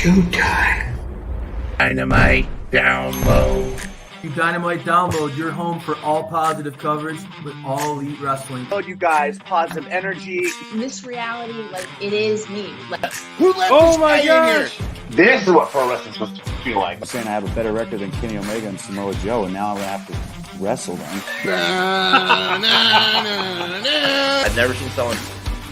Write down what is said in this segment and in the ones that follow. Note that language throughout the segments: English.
showtime. Dynamite download. Dynamite download, your home for all positive coverage with all elite wrestling. Oh, you guys, positive energy. This reality, like, it is me. Like, Who let this guy in here? This is what pro wrestling's supposed to feel like. I'm saying I have a better record than Kenny Omega and Samoa Joe, and now I'm going to have to wrestle them. I've never seen someone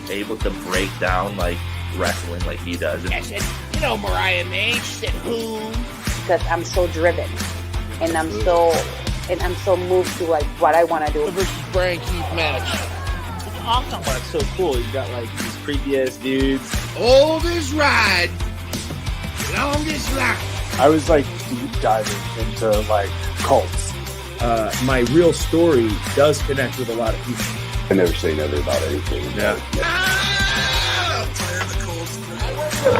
able to break down like wrestling like he does. I said, Mariah May. She said, who? Because I'm so driven, and I'm so moved to like what I want to do. Versus Brian Keith match. It's awesome. It's so cool. You got like these previous dudes. Oldest ride, longest line. I was like deep diving into like cults. My real story does connect with a lot of people. I never say never about anything. Yeah.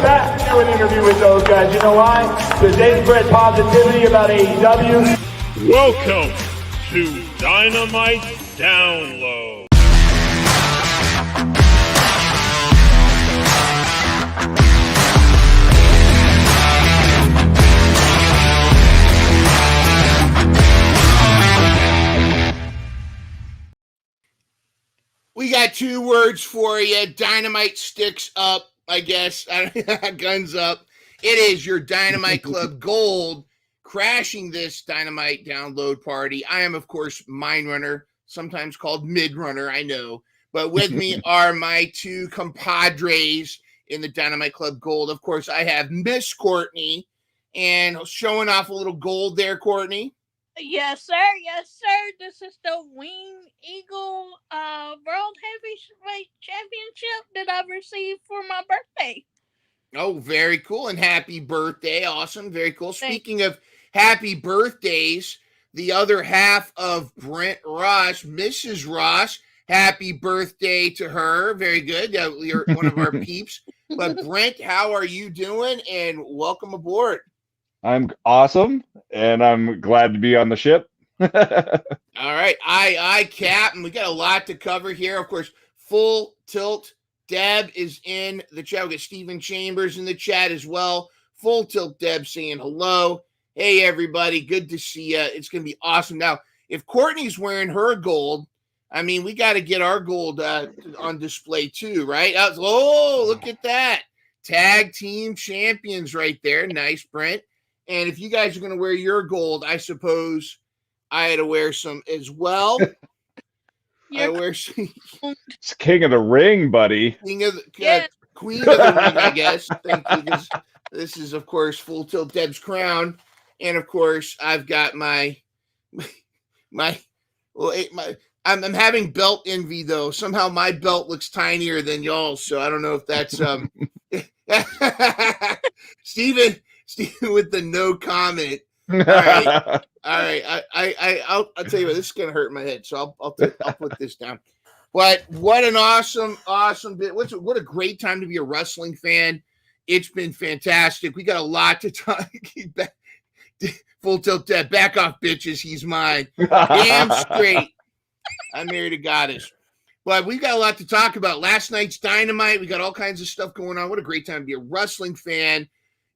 Back to do an interview with those guys. You know why? Because they spread positivity about AEW. Welcome to Dynamite Download. We got two words for you. Dynamite sticks up, I guess. Guns up. It is your Dynamite Club Gold crashing this Dynamite download party. I am, of course, Mind Runner, sometimes called Mid Runner, I know. But with me are my two compadres in the Dynamite Club Gold. Of course, I have Miss Courtney, and showing off a little gold there, Courtney. Yes, sir. Yes, sir. This is the Wing Eagle World Heavyweight Championship that I received for my birthday. Oh, very cool. And happy birthday. Awesome. Very cool. Speaking of happy birthdays, the other half of Brent Ross, Mrs. Ross, happy birthday to her. Very good. You're one of our peeps. But Brent, how are you doing? And welcome aboard. I'm awesome, and I'm glad to be on the ship. All right. I Cap, and we got a lot to cover here. Of course, Full Tilt Deb is in the chat. We got Stephen Chambers in the chat as well. Full Tilt Deb saying hello. Hey, everybody. Good to see you. It's going to be awesome. Now, if Courtney's wearing her gold, I mean, we got to get our gold on display too, right? Oh, look at that. Tag team champions right there. Nice, Brent. And if you guys are going to wear your gold, I suppose I had to wear some as well. I wear some. It's King of the Ring, buddy. Queen of the Ring, I guess. Thank you. This is, of course, Full Tilt Deb's crown. And, of course, I've got I'm having belt envy, though. Somehow my belt looks tinier than y'all's, so I don't know if that's Steven with the no comment. All right. I'll tell you what, this is gonna hurt my head, so I'll put this down. But what an awesome bit! What a great time to be a wrestling fan. It's been fantastic. We got a lot to talk. Full Tilt Dead, back off, bitches. He's mine. Damn straight. I'm married a goddess. But we've got a lot to talk about. Last night's Dynamite. We got all kinds of stuff going on. What a great time to be a wrestling fan.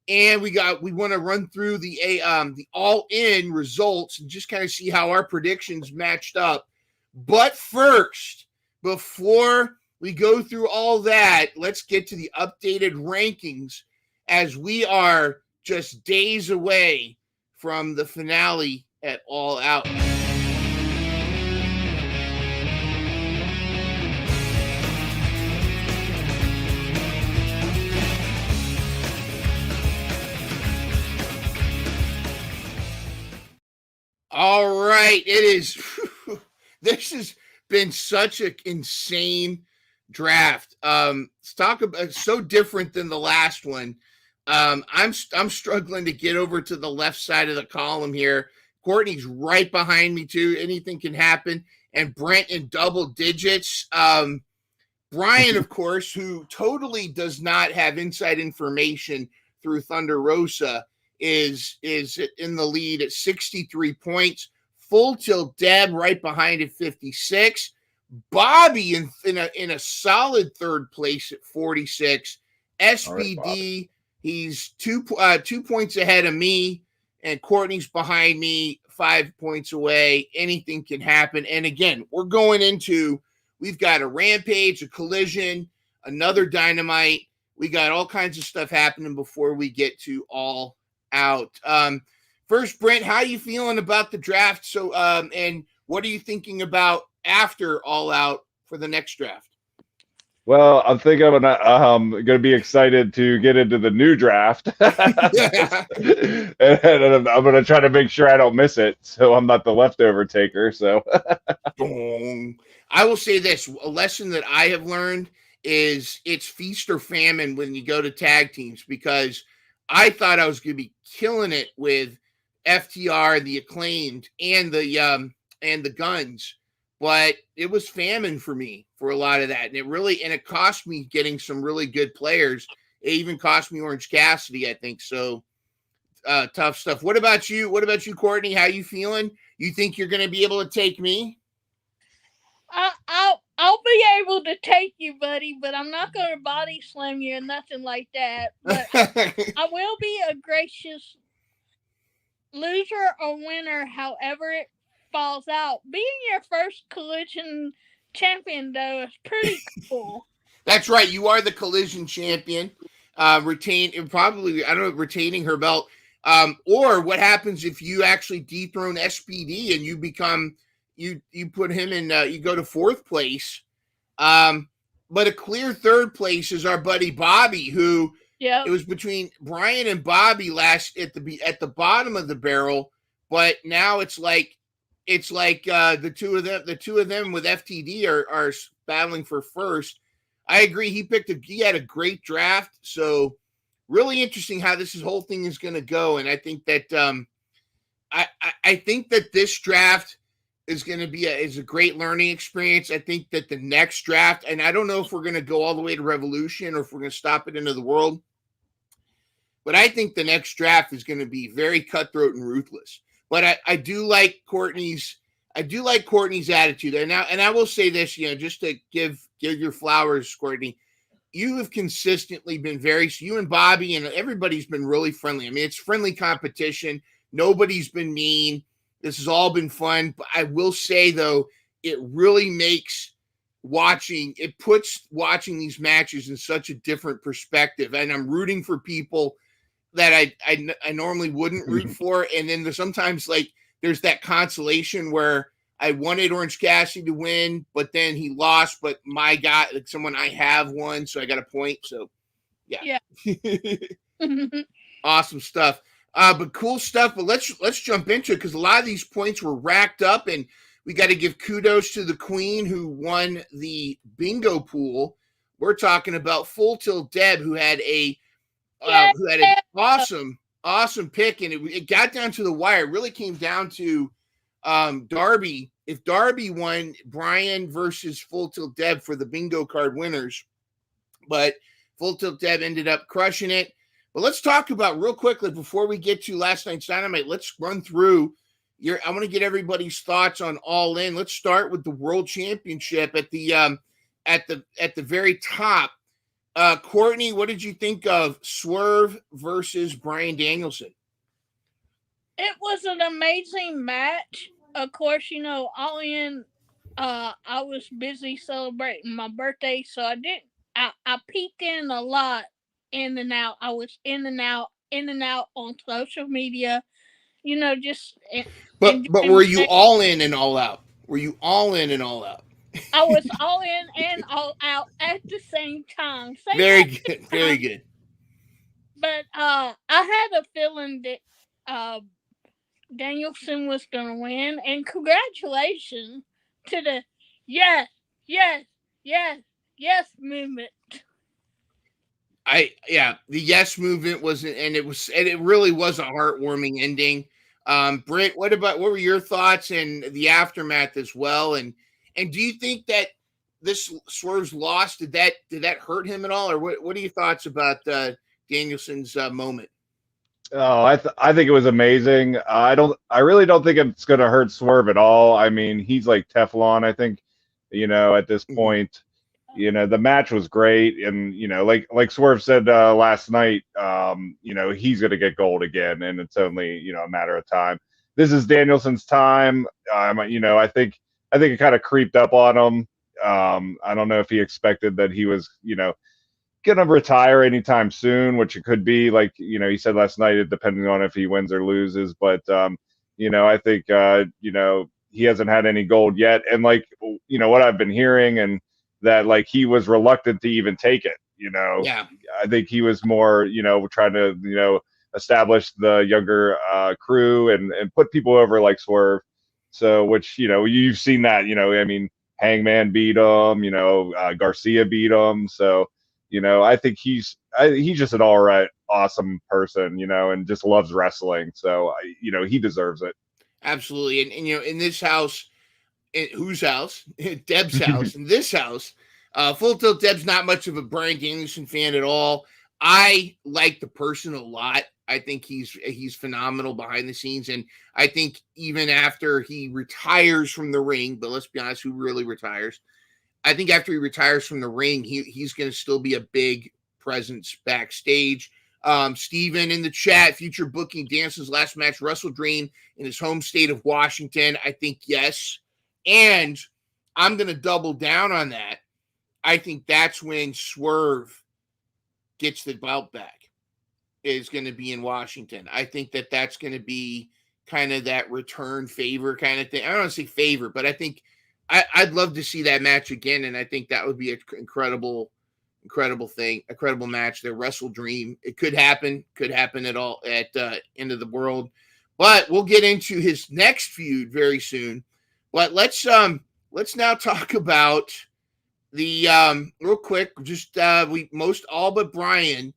And we want to run through the all-in results and just kind of see how our predictions matched up. But first, before we go through all that, let's get to the updated rankings as we are just days away from the finale at All Out. All right, it is. This has been such an insane draft. Let's talk about so different than the last one. I'm struggling to get over to the left side of the column here. Courtney's right behind me too. Anything can happen. And Brent in double digits. Brian, of course, who totally does not have inside information through Thunder Rosa, is in the lead at 63 points. Full Tilt Deb right behind at 56. Bobby in a solid third place at 46. SBD, He's 2 points ahead of me, and Courtney's behind me 5 points away. Anything can happen. And again, we've got a Rampage, a Collision, another Dynamite. We got all kinds of stuff happening before we get to All Out. First, Brent, how are you feeling about the draft? So, and what are you thinking about after All Out for the next draft? Well, I think I'm gonna be excited to get into the new draft, and I'm gonna try to make sure I don't miss it, so I'm not the leftover taker. So, I will say this: a lesson that I have learned is it's feast or famine when you go to tag teams, because I thought I was going to be killing it with FTR, the Acclaimed, and the Guns, but it was famine for me for a lot of that, and it cost me getting some really good players. It even cost me Orange Cassidy, I think. So tough stuff. What about you? What about you, Courtney? How you feeling? You think you're going to be able to take me? I'll be able to take you, buddy, but I'm not going to body slam you or nothing like that. But I will be a gracious loser or winner, however it falls out. Being your first Collision champion, though, is pretty cool. That's right. You are the Collision champion. Retaining her belt. Or what happens if you actually dethrone SPD and you become you put him in, you go to 4th place. But a clear 3rd place is our buddy Bobby, who it was between Brian and Bobby last at the bottom of the barrel, but now it's like the two of them with FTD are battling for first. I agree. He had a great draft, so really interesting how this whole thing is going to go. And I think that I think that this draft is going to be a great learning experience. I think that the next draft, and I don't know if we're going to go all the way to Revolution or if we're going to stop it into the World, but I think the next draft is going to be very cutthroat and ruthless. But I do like Courtney's attitude. And I will say this, just to give your flowers, Courtney, you have consistently been you and Bobby and everybody's been really friendly. I mean, it's friendly competition. Nobody's been mean. This has all been fun. But I will say, though, it really puts watching these matches in such a different perspective. And I'm rooting for people that I normally wouldn't root for. And then sometimes there's that consolation where I wanted Orange Cassidy to win, but then he lost. But my God, someone I have won, so I got a point. So, yeah. Awesome stuff. But cool stuff. But let's jump into it, because a lot of these points were racked up, and we got to give kudos to the Queen who won the bingo pool. We're talking about Full Tilt Deb, who had an awesome pick, and it got down to the wire. It really came down to Darby. If Darby won, Brian versus Full Tilt Deb for the bingo card winners, but Full Tilt Deb ended up crushing it. But let's talk about real quickly before we get to last night's Dynamite. Let's run through I want to get everybody's thoughts on All In. Let's start with the World Championship at the very top. Courtney, what did you think of Swerve versus Bryan Danielson? It was an amazing match. Of course, All In, I was busy celebrating my birthday, so I didn't. I peeked in a lot, in and out. I was in and out on social media, But were you all in and all out? Were you all in and all out? I was all in and all out at the same time. Very good. But I had a feeling that Danielson was going to win, and congratulations to the yes movement. The yes movement it really was a heartwarming ending. Britt, what were your thoughts and the aftermath as well? And do you think that this Swerve's loss, did that hurt him at all, or what are your thoughts about Danielson's moment? Oh, I think it was amazing. I really don't think it's going to hurt Swerve at all. I mean, he's like Teflon, I think, at this point. The match was great, and like Swerve said last night, he's going to get gold again, and it's only a matter of time. This is Danielson's time. I think it kind of creeped up on him. I don't know if he expected that he was going to retire anytime soon, which it could be. Like he said last night, depending on if he wins or loses. But I think he hasn't had any gold yet, and what I've been hearing and that he was reluctant to even take it. Yeah. I think he was more, trying to, establish the younger crew and put people over like Swerve. So, which, you've seen that, Hangman beat him, Garcia beat him. So, I think he's just an all right, awesome person, and just loves wrestling. So, he deserves it. Absolutely. And in this house, whose house? Deb's house. In this house, Full Tilt Deb's not much of a Bryan Danielson fan at all. I like the person a lot. I think he's phenomenal behind the scenes, and I think even after he retires from the ring, but let's be honest, who really retires? I think after he retires from the ring, he's going to still be a big presence backstage. Steven in the chat, future booking Danielson's last match, Wrestle Dream in his home state of Washington. I think yes. And I'm going to double down on that. I think that's when Swerve gets the belt back, is going to be in Washington. I think that's going to be kind of that return favor kind of thing. I don't want to say favor, but I think I'd love to see that match again. And I think that would be an incredible thing, a incredible match there. Wrestle Dream. It could happen at all at End of the World, but we'll get into his next feud very soon. But let's now talk about the real quick. Just all but Brian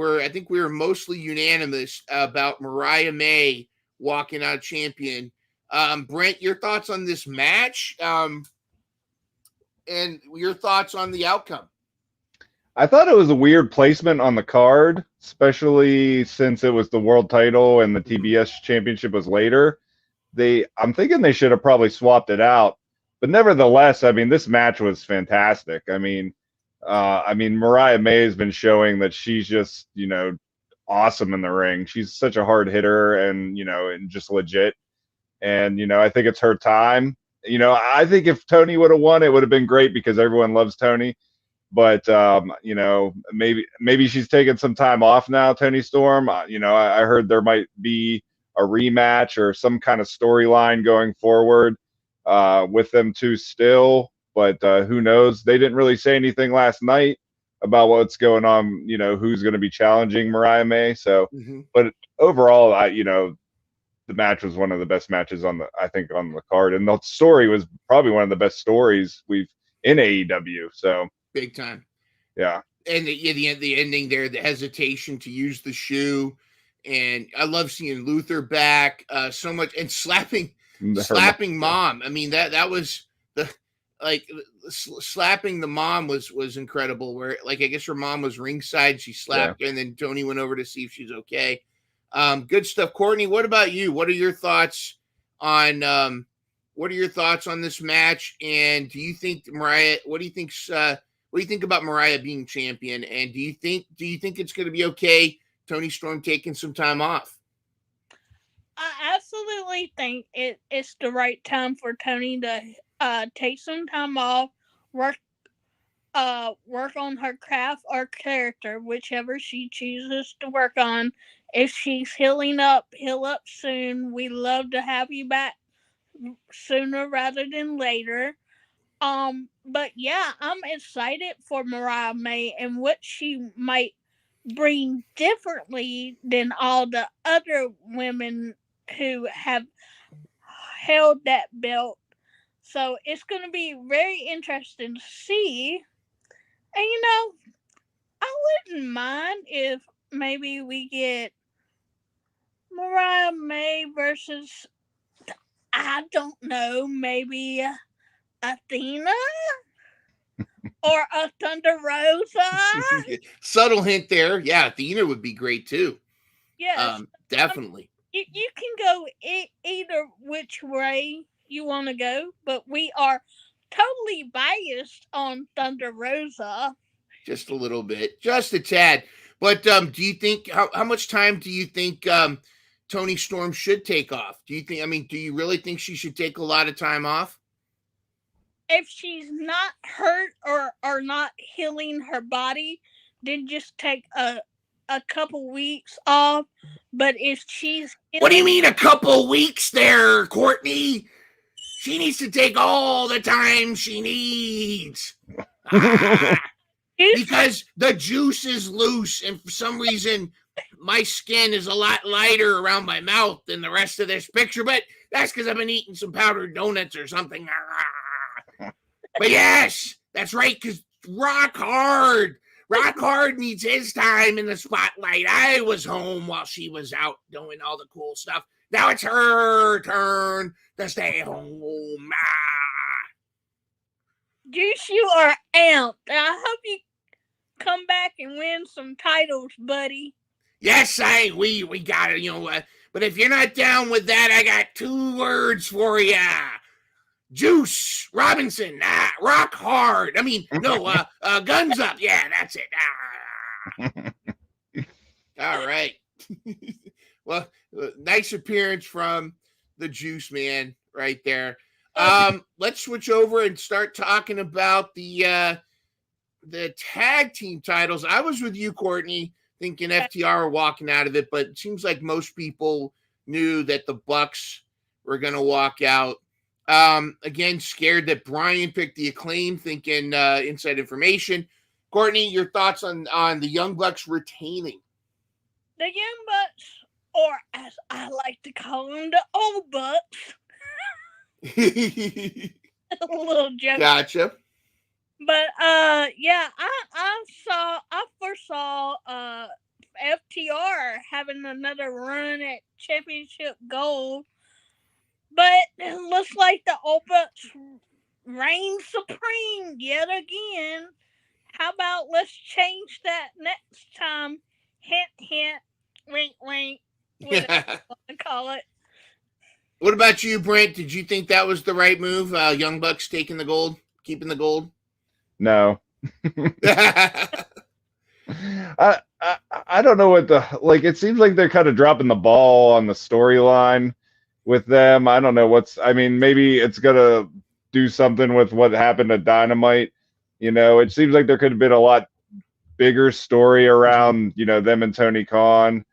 I think we were mostly unanimous about Mariah May walking out champion. Brent, your thoughts on this match, and your thoughts on the outcome? I thought it was a weird placement on the card, especially since it was the world title and the TBS championship was later. I'm thinking they should have probably swapped it out. But nevertheless, I mean, this match was fantastic. I mean, Mariah May has been showing that she's just, awesome in the ring. She's such a hard hitter and just legit. And, I think it's her time. I think if Tony would have won, it would have been great because everyone loves Tony. But, maybe she's taking some time off now, Tony Storm. I heard there might be a rematch or some kind of storyline going forward with them two still. But who knows? They didn't really say anything last night about what's going on, who's going to be challenging Mariah May. So, But overall, the match was one of the best matches on the card. And the story was probably one of the best stories we've in AEW. So big time. Yeah. And the ending there, the hesitation to use the shoe. And I love seeing Luther back so much, and slapping mom. I mean, that was slapping the mom was incredible, where I guess her mom was ringside, she slapped her, and then Tony went over to see if she's okay. Good stuff. Courtney, what about you? What are your thoughts on this match? And do you think Mariah, what do you think about Mariah being champion? And do you think it's going to be okay, Tony Storm taking some time off? I absolutely think it's the right time for Tony to take some time off, work on her craft or character, whichever she chooses to work on. If she's heal up soon. We love to have you back sooner rather than later. But yeah, I'm excited for Mariah May and what she might bring differently than all the other women who have held that belt. So it's going to be very interesting to see. And I wouldn't mind if maybe we get Mariah May versus, I don't know, maybe Athena or a Thunder Rosa. Subtle hint there. Yeah, Athena would be great too. Yes, definitely. You can go either which way you want to go, but we are totally biased on Thunder Rosa. Just a little bit, just a tad. But do you think how much time do you think Tony Storm should take off? Do you think? I mean, do you really think she should take a lot of time off? If she's not hurt or not healing her body, then just take a couple weeks off. But if she's What do you mean a couple weeks there, Courtney? She needs to take all the time she needs. Because the juice is loose, and for some reason, my skin is a lot lighter around my mouth than the rest of this picture, but that's because I've been eating some powdered donuts or something. But yes, that's right, because Rock Hard needs his time in the spotlight. I was home while she was out doing all the cool stuff. Now it's her turn to stay home. Juice, you are amped. I hope you come back and win some titles, buddy. Yes, we got it, but if you're not down with that, I got 2 words for you. Juice Robinson, Rock Hard. I mean, no, Guns Up. Yeah, that's it. All right. Well, nice appearance from the Juice Man right there. Let's switch over and start talking about the tag team titles. I was with you, Courtney, thinking FTR were walking out of it, but it seems like most people knew that the Bucks were going to walk out. Again, scared that Brian picked the Acclaim, thinking inside information. Courtney, your thoughts on the Young Bucks retaining? The Young Bucks, or as I like to call them, the Old Bucks. A little joke. Gotcha. But yeah, I first saw FTR having another run at championship gold, but it looks like the Old Bucks reign supreme yet again. How about let's change that next time? Hint, hint, wink, wink. Whatever you want to call it. What about you, Brent? Did you think that was the right move? Young Bucks taking the gold, keeping the gold? No. I don't know what it seems like they're kind of dropping the ball on the storyline with them. I don't know maybe it's gonna do something with what happened at Dynamite. It seems like there could have been a lot bigger story around, them and Tony Khan.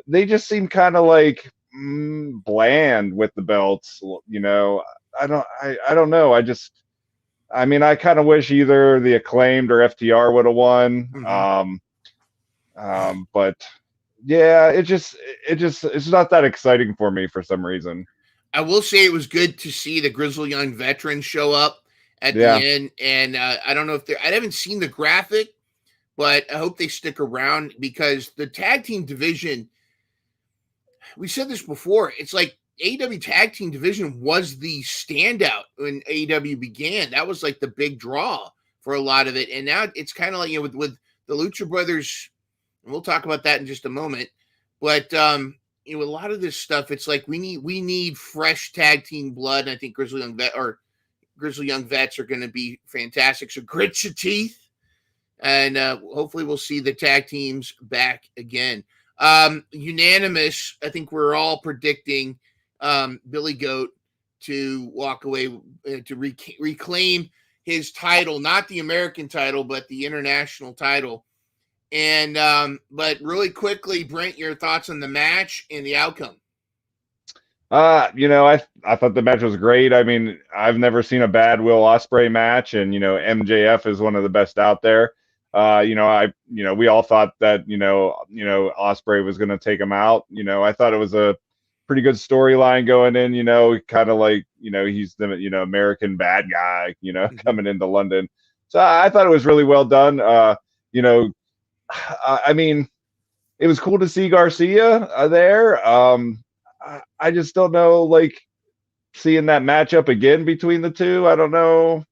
They just seem kind of like bland with the belts. I don't know. I kind of wish either the Acclaimed or FTR would have won. But yeah, it's not that exciting for me for some reason. I will say it was good to see the Grizzled Young Veterans show up at the end. And I don't know if I haven't seen the graphic, but I hope they stick around because the tag team division, we said this before, it's like AEW tag team division was the standout when AEW began. That was like the big draw for a lot of it. And now it's kind of like, with the Lucha Brothers, and we'll talk about that in just a moment. But, a lot of this stuff, it's like we need fresh tag team blood. And I think Grizzled Young Vets are going to be fantastic. So grit your teeth. And hopefully we'll see the tag teams back again. Unanimous, I think we're all predicting Billy Goat to walk away to reclaim his title, not the American title, but the international title. And but really quickly, Brent, your thoughts on the match and the outcome? I thought the match was great. I mean, I've never seen a bad Will Ospreay match, and MJF is one of the best out there. We all thought that Ospreay was going to take him out. I thought it was a pretty good storyline going in. Kind of like he's the American bad guy. Coming into London. So I thought it was really well done. I mean, it was cool to see Garcia there. I just don't know, seeing that matchup again between the two. I don't know.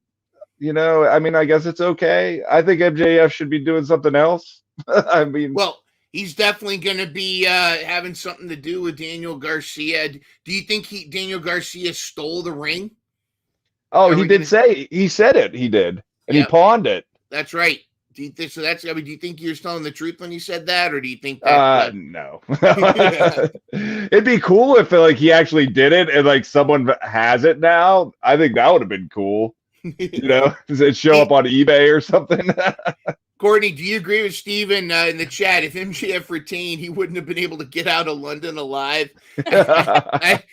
I guess it's okay. I think MJF should be doing something else. Well, he's definitely going to be having something to do with Daniel Garcia. Do you think Daniel Garcia stole the ring? Oh, Are he we did gonna- say he said it. He did, and Yep. he pawned it. That's right. Do you think so? That's. I mean, do you think you're telling the truth when you said that, or do you think that? No. It'd be cool if like he actually did it and like someone has it now. I think that would have been cool. You know, does it show up on eBay or something? Courtney, do you agree with Steven in the chat? If MJF retained, he wouldn't have been able to get out of London alive. I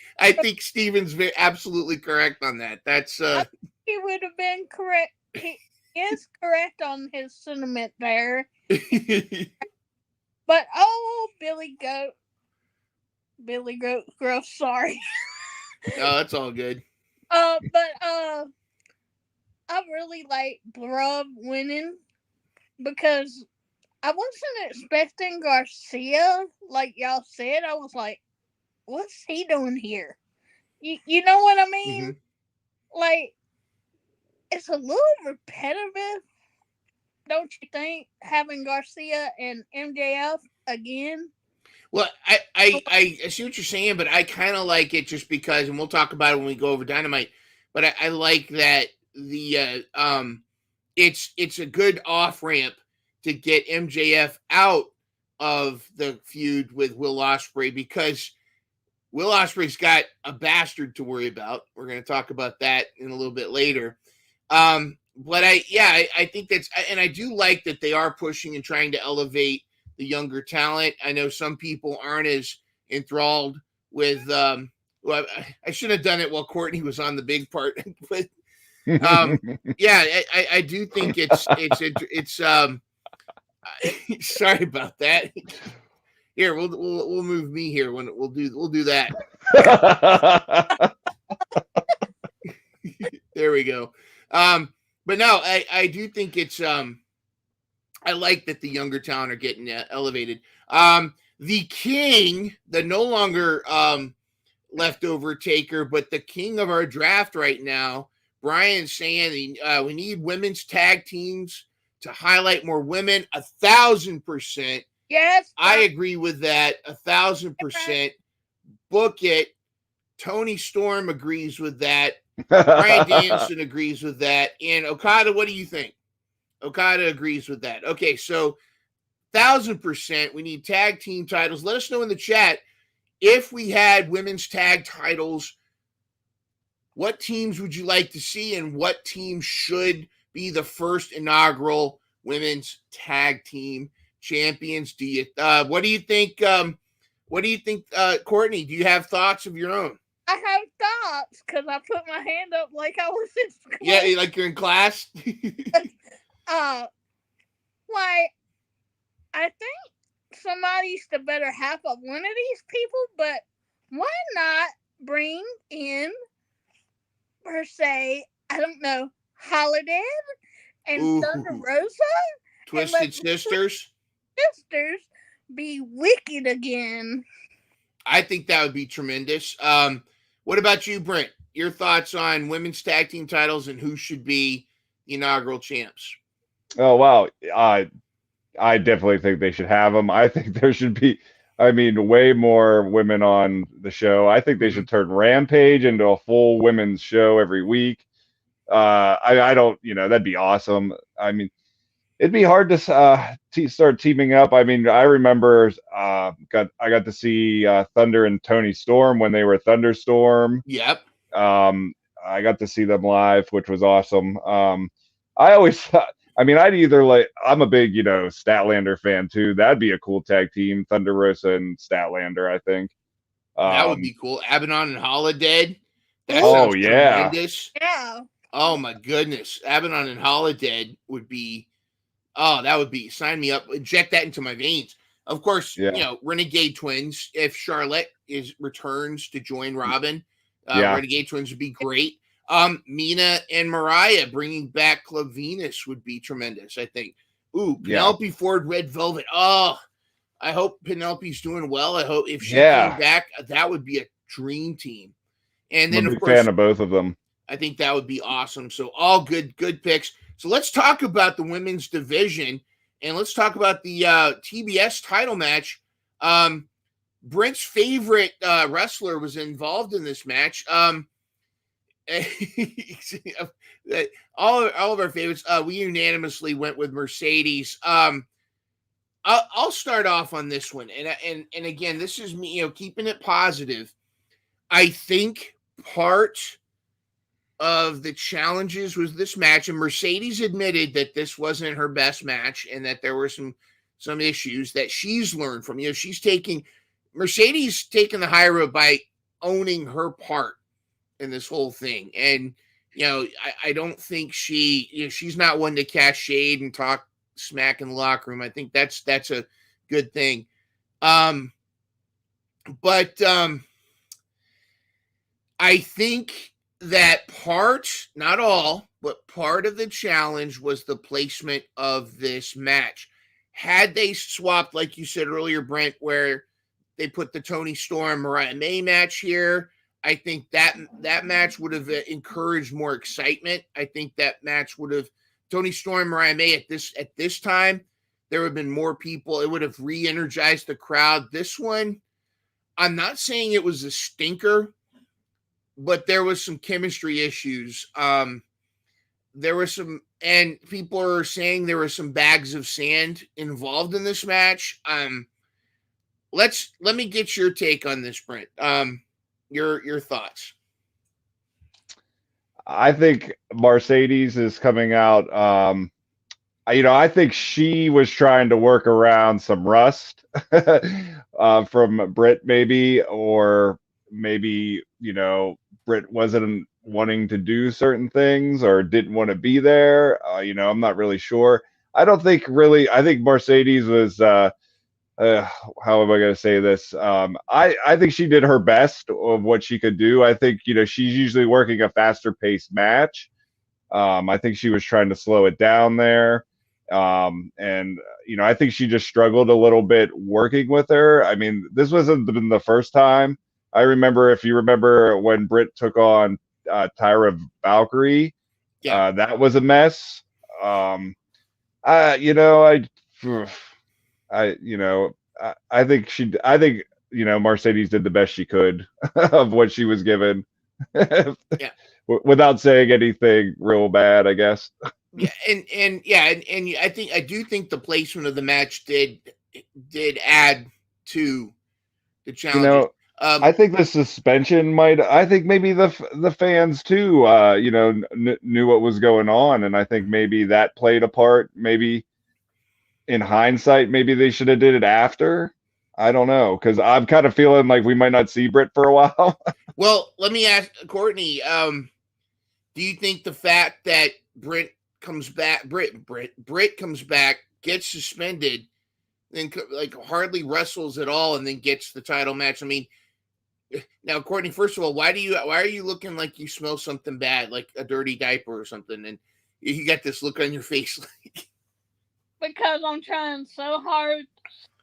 think Steven's absolutely correct on that. That's He would have been correct. He is correct on his sentiment there. But Billy Goat, gross. Sorry. Oh, that's all good. But I really like Brub winning because I wasn't expecting Garcia, like y'all said. I was like, what's he doing here? You know what I mean? Mm-hmm. Like, it's a little repetitive, don't you think, having Garcia and MJF again? Well, I see what you're saying, but I kind of like it just because, and we'll talk about it when we go over Dynamite. But I like that the it's a good off ramp to get MJF out of the feud with Will Ospreay because Will Ospreay's got a bastard to worry about. We're going to talk about that in a little bit later. But I think that's, and I do like that they are pushing and trying to elevate the younger talent. I know some people aren't as enthralled with, well, I should have done it while Courtney was on the big part, but I do think it's sorry about that. Here, we'll move me here when we'll do that. There we go. But no, I do think it's I like that the younger talent are getting elevated. The king, the no longer leftover taker, but the king of our draft right now, Brian's saying we need women's tag teams to highlight more women. 1,000%. Yes, I agree with that. 1,000%. Book it. Tony Storm agrees with that. Brian Danielson agrees with that. And Okada, what do you think? Okada agrees with that. Okay, so 1,000%. We need tag team titles. Let us know in the chat if we had women's tag titles. What teams would you like to see, and what team should be the first inaugural women's tag team champions? Do you? What do you think? What do you think, Courtney? Do you have thoughts of your own? I have thoughts because I put my hand up like I was in school. Yeah, like you're in class. Like, I think somebody's the better half of one of these people, but why not bring in, per se, I don't know, Holiday and Thunder Rosa? Twisted Sisters Be wicked again. I think that would be tremendous. What about you, Brent? Your thoughts on women's tag team titles and who should be the inaugural champs? Oh, wow. I definitely think they should have them. I think there should be, way more women on the show. I think they should turn Rampage into a full women's show every week. I don't, that'd be awesome. I mean, it'd be hard to start teaming up. I mean, I remember I got to see Thunder and Tony Storm when they were Thunderstorm. Yep. I got to see them live, which was awesome. I always thought, I'd either I'm a big, Statlander fan too. That'd be a cool tag team, Thunder Rosa and Statlander, I think. That would be cool. Abaddon and Holiday. That sounds tremendous. Yeah. Oh my goodness. Abaddon and Holiday would be, that would be, sign me up, inject that into my veins. Of course, Renegade Twins, if Charlotte returns to join Robin, Renegade Twins would be great. Mina and Mariah bringing back Club Venus would be tremendous, I think. Ooh, Penelope Ford, Red Velvet. Oh, I hope Penelope's doing well. I hope if she came back, that would be a dream team. And then, I'm a big fan of both of them. I think that would be awesome. So all good picks. So let's talk about the women's division, and let's talk about the TBS title match. Brent's favorite wrestler was involved in this match. all of our favorites. We unanimously went with Mercedes. I'll start off on this one, and again, this is me, keeping it positive. I think part of the challenges was this match, and Mercedes admitted that this wasn't her best match, and that there were some issues that she's learned from. Mercedes taking the high road by owning her part in this whole thing, and I don't think she's not one to cast shade and talk smack in the locker room. I think that's a good thing. But I think that part, not all, but part of the challenge was the placement of this match. Had they swapped, like you said earlier, Brent, where they put the Toni Storm Mariah May match here, I think that match would have encouraged more excitement. I think that match would have Toni Storm Mariah May at this time, there would have been more people. It would have re-energized the crowd. This one, I'm not saying it was a stinker, but there was some chemistry issues. There were some, and people are saying there were some bags of sand involved in this match. Let me get your take on this, Brent. Your thoughts. I think Mercedes is coming out. I think she was trying to work around some rust from Britt, maybe, or maybe, Britt wasn't wanting to do certain things or didn't want to be there. I'm not really sure. I think Mercedes was, how am I going to say this? I think she did her best of what she could do. I think, she's usually working a faster paced match. I think she was trying to slow it down there. I think she just struggled a little bit working with her. I mean, this wasn't been the first time. If you remember when Britt took on Tyra Valkyrie, that was a mess. I think Mercedes did the best she could of what she was given. Without saying anything real bad, I guess. And I do think the placement of the match did add to the challenge. I think the suspension I think maybe the fans too, knew what was going on, and I think maybe that played a part. Maybe in hindsight, maybe they should have did it after. I don't know, because I'm kind of feeling like we might not see Britt for a while. Well, let me ask Courtney. Do you think the fact that Britt comes back, gets suspended, then hardly wrestles at all, and then gets the title match? I mean, now, Courtney, first of all, why are you looking like you smell something bad, like a dirty diaper or something, and you got this look on your face? Because I'm trying so hard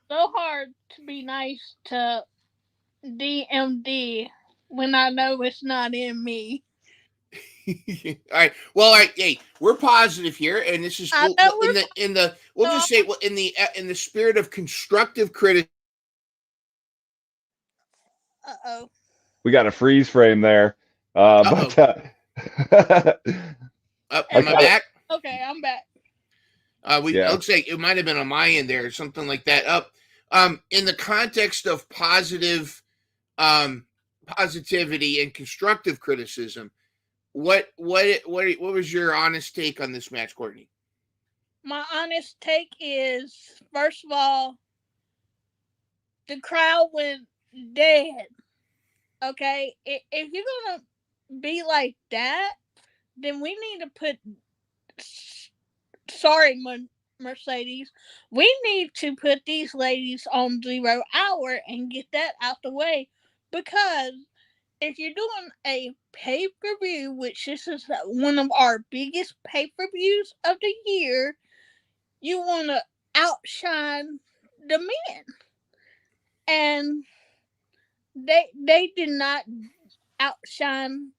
to be nice to DMD when I know it's not in me. All right. Well, all right. Hey, we're positive here, and this is in the spirit of constructive criticism. We got a freeze frame there. Am I back? Okay, I'm back. It looks like it might have been on my end there, or something like that. In the context of positivity and constructive criticism, what was your honest take on this match, Courtney? My honest take is, first of all, the crowd went dead. Okay, if you're gonna be like that, then we need to put. Sorry, Mercedes. We need to put these ladies on 0 hour and get that out the way, because if you're doing a pay-per-view, which this is one of our biggest pay-per-views of the year, you want to outshine the men. And they did not outshine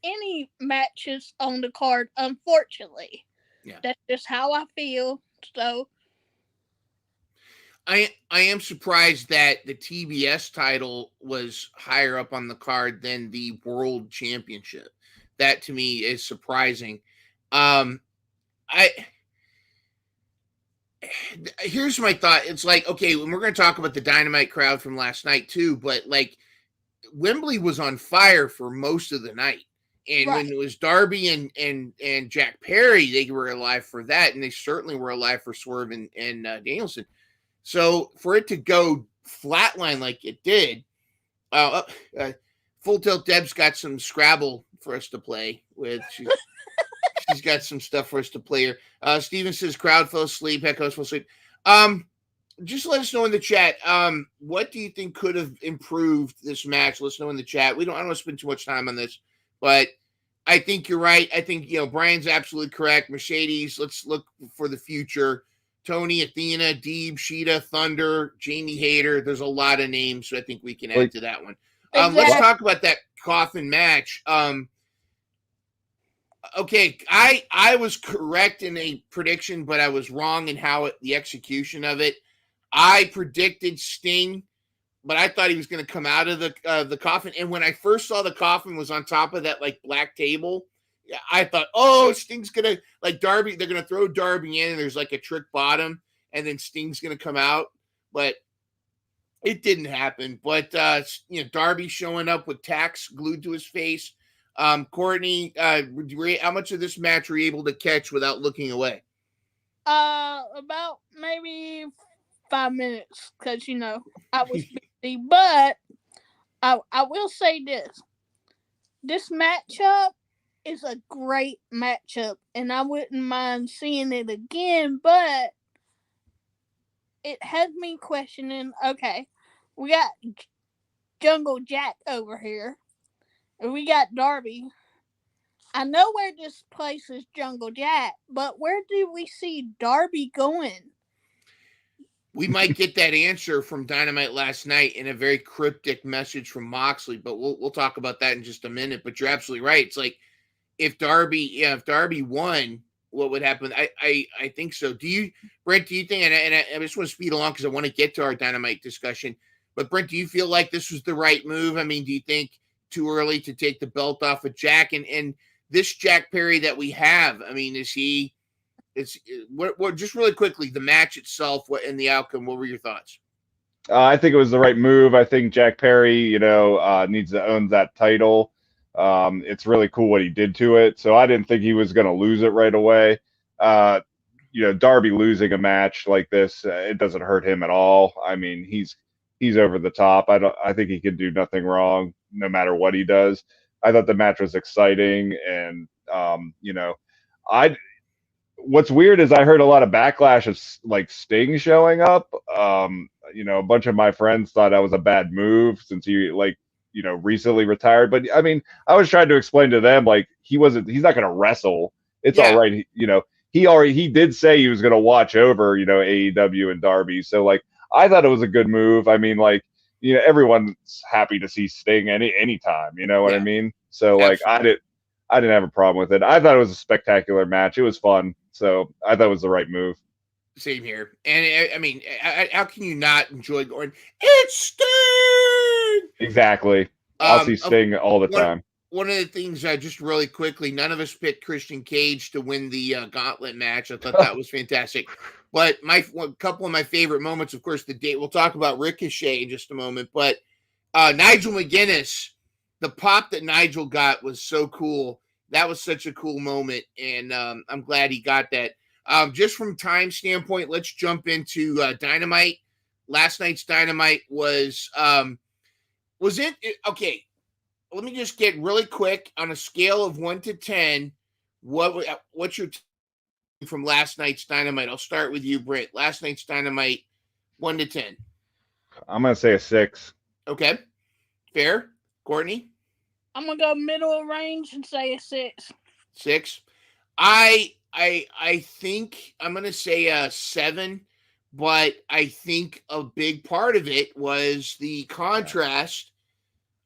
any matches on the card, unfortunately. Yeah. That's just how I feel. So I am surprised that the TBS title was higher up on the card than the World Championship. That to me is surprising. I Here's my thought. It's like, okay, when we're going to talk about the Dynamite crowd from last night too, but like Wembley was on fire for most of the night. And when it was Darby and Jack Perry, they were alive for that, and they certainly were alive for Swerve and Danielson. So for it to go flatline like it did, Full Tilt Deb's got some Scrabble for us to play with. She's got some stuff for us to play here. Steven says crowd fell asleep, Echoes fell asleep. Just let us know in the chat. What do you think could have improved this match? Let us know in the chat. I don't want to spend too much time on this, but I think you're right. I think Brian's absolutely correct. Mercedes, let's look for the future. Tony, Athena, Deeb, Sheeta, Thunder, Jamie Hayter. There's a lot of names, so I think we can add to that one. Let's talk about that coffin match. Okay, I was correct in a prediction, but I was wrong in the execution of it. I predicted Sting, but I thought he was going to come out of the coffin. And when I first saw the coffin was on top of that like black table, I thought, oh, Sting's going to like Darby. They're going to throw Darby in, and there's like a trick bottom, and then Sting's going to come out. But it didn't happen. But Darby showing up with tacks glued to his face. Courtney, how much of this match were you able to catch without looking away? About maybe 5 minutes, because I was busy. But I will say this matchup is a great matchup, and I wouldn't mind seeing it again. But it has me questioning. Okay, we got Jungle Jack over here, and we got Darby. I know where this places Jungle Jack, but where do we see Darby going? We might get that answer from Dynamite last night in a very cryptic message from Moxley, but we'll talk about that in just a minute. But you're absolutely right. It's like if Darby won, what would happen? I think so. Brent, do you think? And I just want to speed along because I want to get to our Dynamite discussion. But Brent, do you feel like this was the right move? I mean, do you think too early to take the belt off of Jack and this Jack Perry that we have? I mean, is he? What just really quickly, the match itself, and the outcome. What were your thoughts? I think it was the right move. I think Jack Perry, needs to own that title. It's really cool what he did to it. So I didn't think he was going to lose it right away. Darby losing a match like this, it doesn't hurt him at all. I mean, he's over the top. I think he can do nothing wrong no matter what he does. I thought the match was exciting, and what's weird is I heard a lot of backlash of like Sting showing up. A bunch of my friends thought that was a bad move since he recently retired. But I mean, I was trying to explain to them like he's not going to wrestle. It's all right. He did say he was going to watch over AEW and Darby. So like I thought it was a good move. I mean everyone's happy to see Sting anytime. You know what I mean? So like absolutely. I didn't have a problem with it. I thought it was a spectacular match. It was fun. So I thought it was the right move. Same here. And I mean, how can you not enjoy going, it's Sting? Exactly. I'll see Sting all the time. One of the things, just really quickly, none of us picked Christian Cage to win the gauntlet match. I thought that was fantastic. But a couple of my favorite moments, of course, we'll talk about Ricochet in just a moment. But Nigel McGuinness, the pop that Nigel got was so cool. That was such a cool moment, and I'm glad he got that. Just from time standpoint, let's jump into Dynamite. Last night's Dynamite was it okay? Let me just get really quick on a scale of 1 to 10. What's your from last night's Dynamite? I'll start with you, Britt. Last night's Dynamite, 1 to 10. I'm gonna say a 6. Okay, fair. Courtney? I'm gonna go middle range and say a 6. 6. I think I'm gonna say a 7, but I think a big part of it was the contrast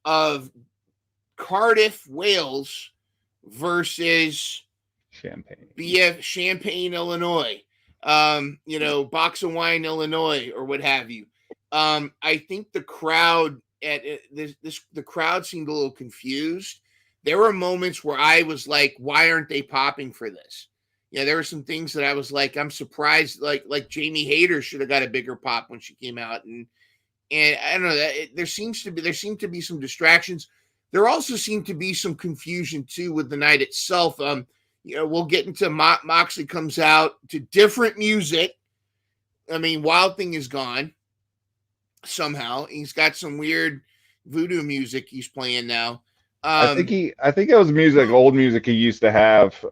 of Cardiff, Wales versus Champaign, Illinois. Box of Wine, Illinois, or what have you. I think the crowd the crowd seemed a little confused. there were moments where I was like, why aren't they popping for this? Yeah, there were some things that I was like, I'm surprised. Like Jamie Hayter should have got a bigger pop when she came out, and I don't know that there seemed to be some distractions. There also seemed to be some confusion too with the night itself. We'll get into Moxley comes out to different music. I mean, Wild Thing is gone somehow. He's got some weird voodoo music he's playing now. I think it was old music he used to have,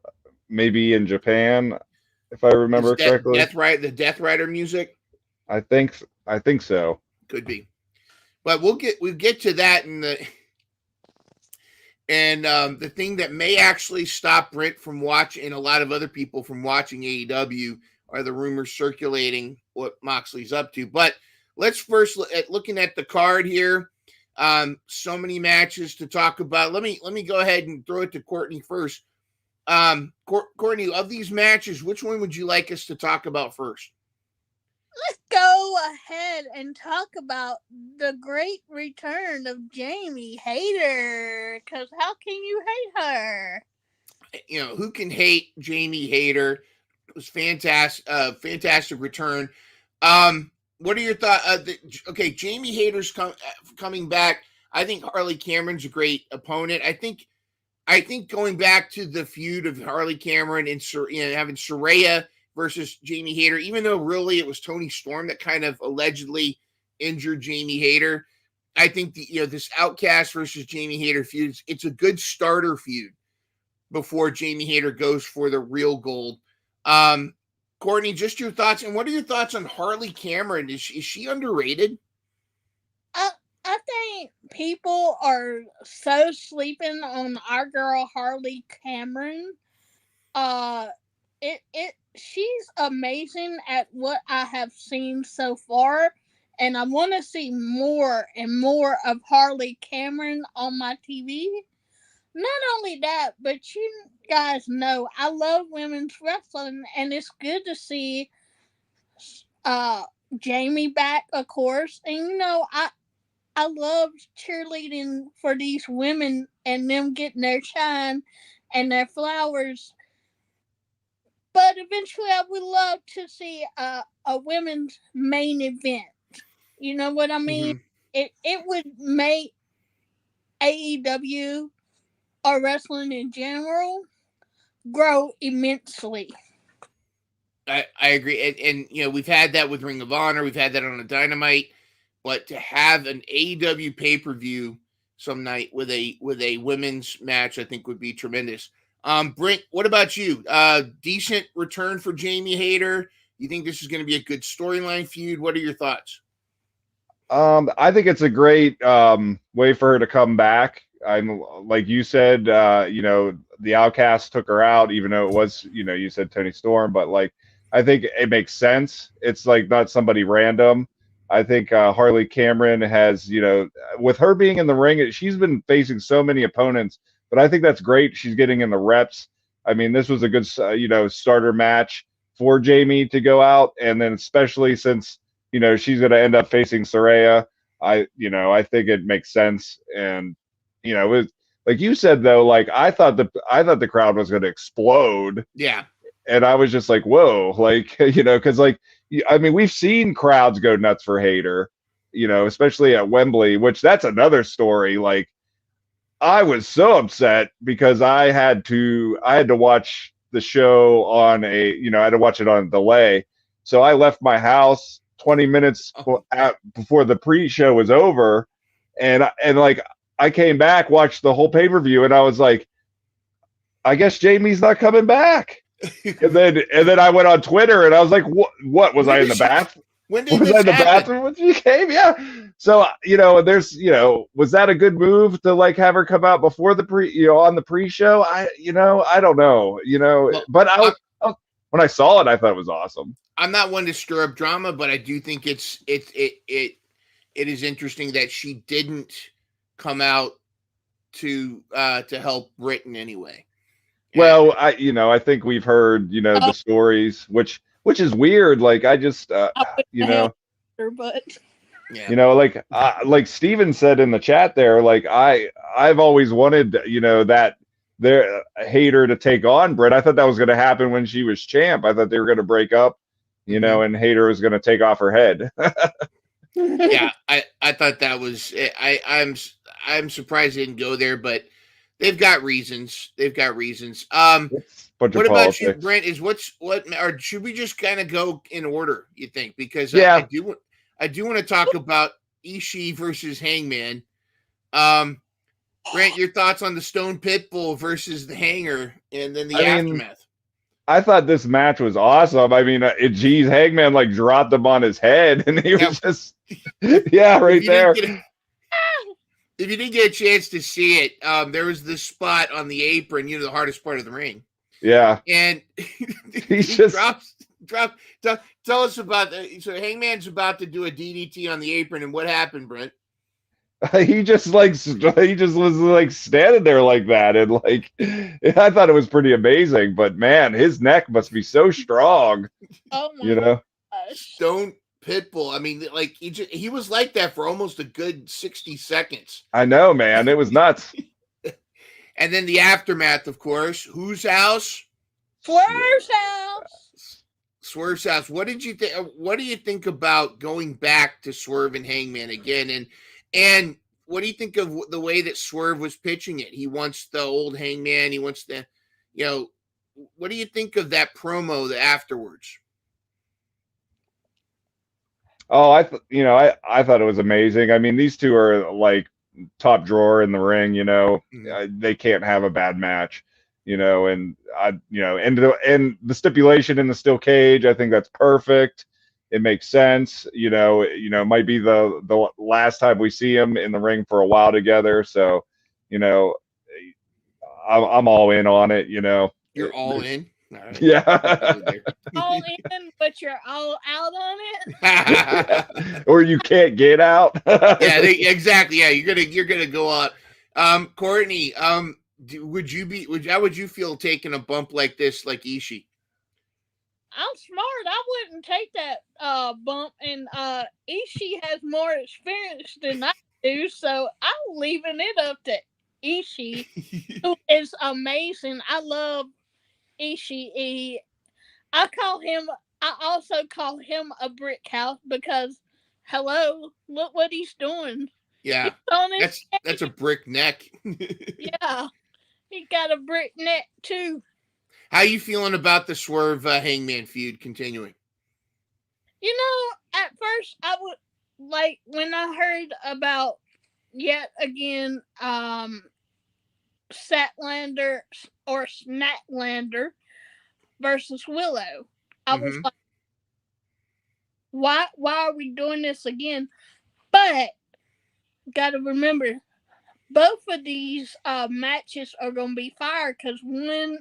maybe in Japan, if I remember correctly. The Death Rider music. I think so. Could be, but we'll get to that the thing that may actually stop Brent from watching, and a lot of other people from watching AEW, are the rumors circulating what Moxley's up to. But let's first looking at the card here. So many matches to talk about. Let me go ahead and throw it to Courtney first. Courtney, of these matches, which one would you like us to talk about first? Let's go ahead and talk about the great return of Jamie Hayter. Because how can you hate her? Who can hate Jamie Hayter? It was fantastic. Fantastic return. What are your thoughts? Okay, Jamie Hayter's coming back. I think Harley Cameron's a great opponent. I think going back to the feud of Harley Cameron and having Saraya versus Jamie Hayter, even though really it was Tony Storm that kind of allegedly injured Jamie Hayter, I think this Outcast versus Jamie Hayter feud, it's a good starter feud before Jamie Hayter goes for the real gold. Courtney, just your thoughts, and what are your thoughts on Harley Cameron? Is she underrated? I think people are so sleeping on our girl Harley Cameron. She's amazing at what I have seen so far, and I want to see more and more of Harley Cameron on my TV. Not only that, but you guys know I love women's wrestling, and it's good to see Jamie back, of course. And I love cheerleading for these women and them getting their shine and their flowers. But eventually I would love to see a women's main event. You know what I mean? Mm-hmm. It would make AEW or wrestling in general grow immensely. I agree. And we've had that with Ring of Honor. We've had that on a Dynamite. But to have an AEW pay-per-view some night with a women's match, I think would be tremendous. Brent, what about you? Decent return for Jamie Hayter. You think this is going to be a good storyline feud? What are your thoughts? I think it's a great way for her to come back. I'm like you said, the Outcast took her out, even though it was, you said Tony Storm, but like I think it makes sense. It's like not somebody random. I think Harley Cameron has, with her being in the ring, she's been facing so many opponents, but I think that's great. She's getting in the reps. I mean, this was a good, starter match for Jamie to go out. And then especially since, she's going to end up facing Saraya, I think it makes sense. And, it was, like you said, though, like I thought the crowd was going to explode. Yeah. And I was just like, whoa, like, because like, I mean, we've seen crowds go nuts for Hayter, especially at Wembley, which that's another story. Like, I was so upset because I had to watch the show on I had to watch it on delay. So I left my house 20 minutes before the pre-show was over. And like, I came back, watched the whole pay-per-view, and I was like, I guess Jamie's not coming back. and then I went on Twitter and I was like, what was I in the bathroom? When did was I in the bathroom when she came? Yeah. So, there's, was that a good move to like have her come out before the on the pre-show? I don't know, well, but I when I saw it, I thought it was awesome. I'm not one to stir up drama, but I do think it is interesting that she didn't come out to help Britain anyway. Well, I think we've heard, the stories, which is weird. Like, I just, but Yeah. You know, like Steven said in the chat there, like I've always wanted, you know, that their hater to take on Britt. I thought that was going to happen when she was champ. I thought they were going to break up, you know, and hater was going to take off her head. Yeah, I thought that was I'm surprised they didn't go there, but they've got reasons. They've got reasons. Bunch What of about you, politics. Brent? Or should we just kind of go in order? You think? Because Yeah. I do want to talk about Ishii versus Hangman. Brent, your thoughts on the Stone Pitbull versus the Hanger, and then the aftermath. I thought this match was awesome. I mean, geez, Hangman like dropped him on his head, and he was just, right there. If you didn't get a chance to see it, there was this spot on the apron, you know, the hardest part of the ring. Yeah, and he just drop. Tell us about that. So Hangman's about to do a DDT on the apron, and what happened, Brent? He just was like standing there like that, and like I thought it was pretty amazing. But man, his neck must be so strong. Oh my you know, Stone Pitbull. I mean, like he was like that for almost a good 60 seconds. I know, man. It was nuts. And then the aftermath, of course. Whose house? Swerve's house. Swerve's house. What did you think? What do you think about going back to Swerve and Hangman again? And what do you think of the way that Swerve was pitching it? He wants the old Hangman. He wants the, you know, what do you think of that promo afterwards? Oh, I thought it was amazing. I mean, these two are like top drawer in the ring. You know, they can't have a bad match. You know, and and the stipulation in the steel cage, I think that's perfect. It makes sense. You know, it might be the last time we see him in the ring for a while together. So, you know, I'm all in on it. You know, you're all in. Right. Yeah, all in, but you're all out on it. Or you can't get out. Exactly. Yeah, you're gonna go out. Courtney, how would you feel taking a bump like this, like Ishii? I'm smart. I wouldn't take that bump, and Ishii has more experience than I do, so I'm leaving it up to Ishii, who is amazing. I love Ishii. I also call him a brick house because, hello, look what he's doing. Yeah, that's a brick neck. Yeah, he got a brick neck too. How you feeling about the Swerve Hangman feud continuing? You know, at first I would like when I heard about yet again Statlander or Snatlander versus Willow. I was like, why are we doing this again? But gotta remember, both of these matches are gonna be fire because one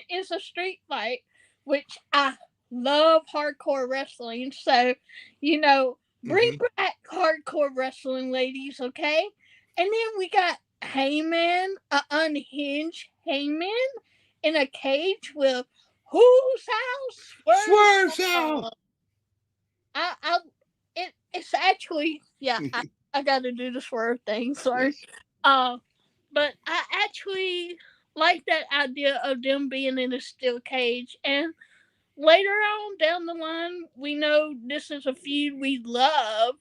is a street fight, which I love hardcore wrestling. So, you know, bring back hardcore wrestling, ladies, okay? And then we got Hangman, an unhinged Hangman in a cage with whose house? Swerve's house. It's actually, I got to do the Swerve thing, sorry. Yes. But I actually like that idea of them being in a steel cage. And later on down the line, we know this is a feud we love.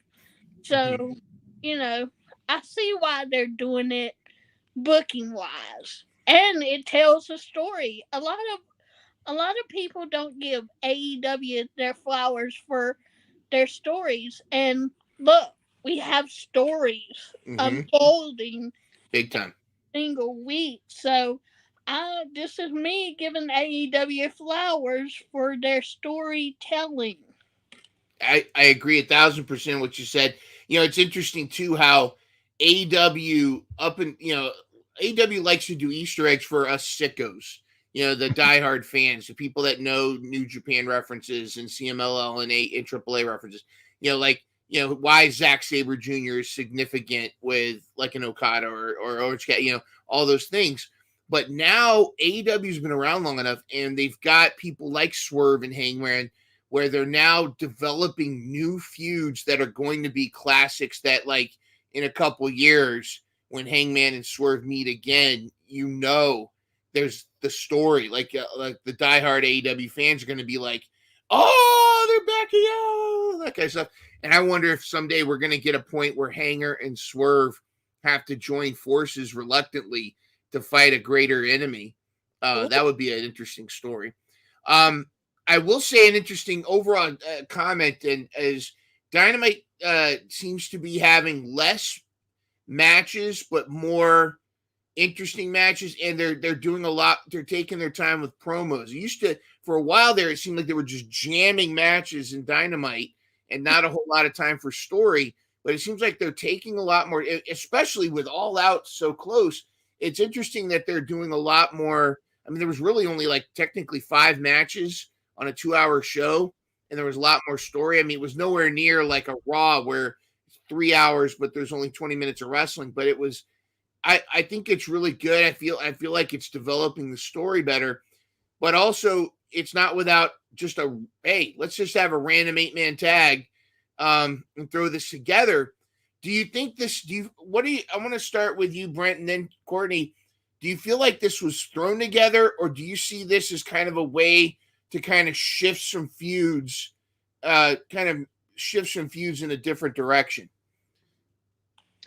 So, you know, I see why they're doing it booking wise. And it tells a story. A lot of people don't give AEW their flowers for their stories. And look, we have stories unfolding big time single week. So this is me giving AEW flowers for their storytelling. I agree 1,000% what you said. You know, it's interesting too how AEW AEW likes to do Easter eggs for us sickos. You know, the diehard fans, the people that know New Japan references and CMLL and AAA references. You know, like, you know, why Zack Sabre Jr. is significant with like an Okada or Orange Cat, you know, all those things. But now AEW's been around long enough and they've got people like Swerve and Hangman where they're now developing new feuds that are going to be classics that, like, in a couple years, when Hangman and Swerve meet again, there's the story. Like the diehard AEW fans are going to be like, oh, they're back here, that kind of stuff. And I wonder if someday we're going to get a point where Hanger and Swerve have to join forces reluctantly to fight a greater enemy. That would be an interesting story. I will say an interesting overall comment, and as Dynamite seems to be having less matches, but more interesting matches, and they're doing a lot. They're taking their time with promos. It used to, for a while there, it seemed like they were just jamming matches in Dynamite and not a whole lot of time for story. But it seems like they're taking a lot more, especially with All Out so close. It's interesting that they're doing a lot more. I mean, there was really only like technically 5 matches on a 2-hour show, and there was a lot more story. I mean, it was nowhere near like a Raw where it's 3 hours, but there's only 20 minutes of wrestling. But it was, I think it's really good. I feel like it's developing the story better, but also it's not without just hey, let's just have a random 8-man tag and throw this together. Do you think this? I want to start with you, Brent, and then Courtney. Do you feel like this was thrown together, or do you see this as kind of a way to kind of shift some feuds in a different direction?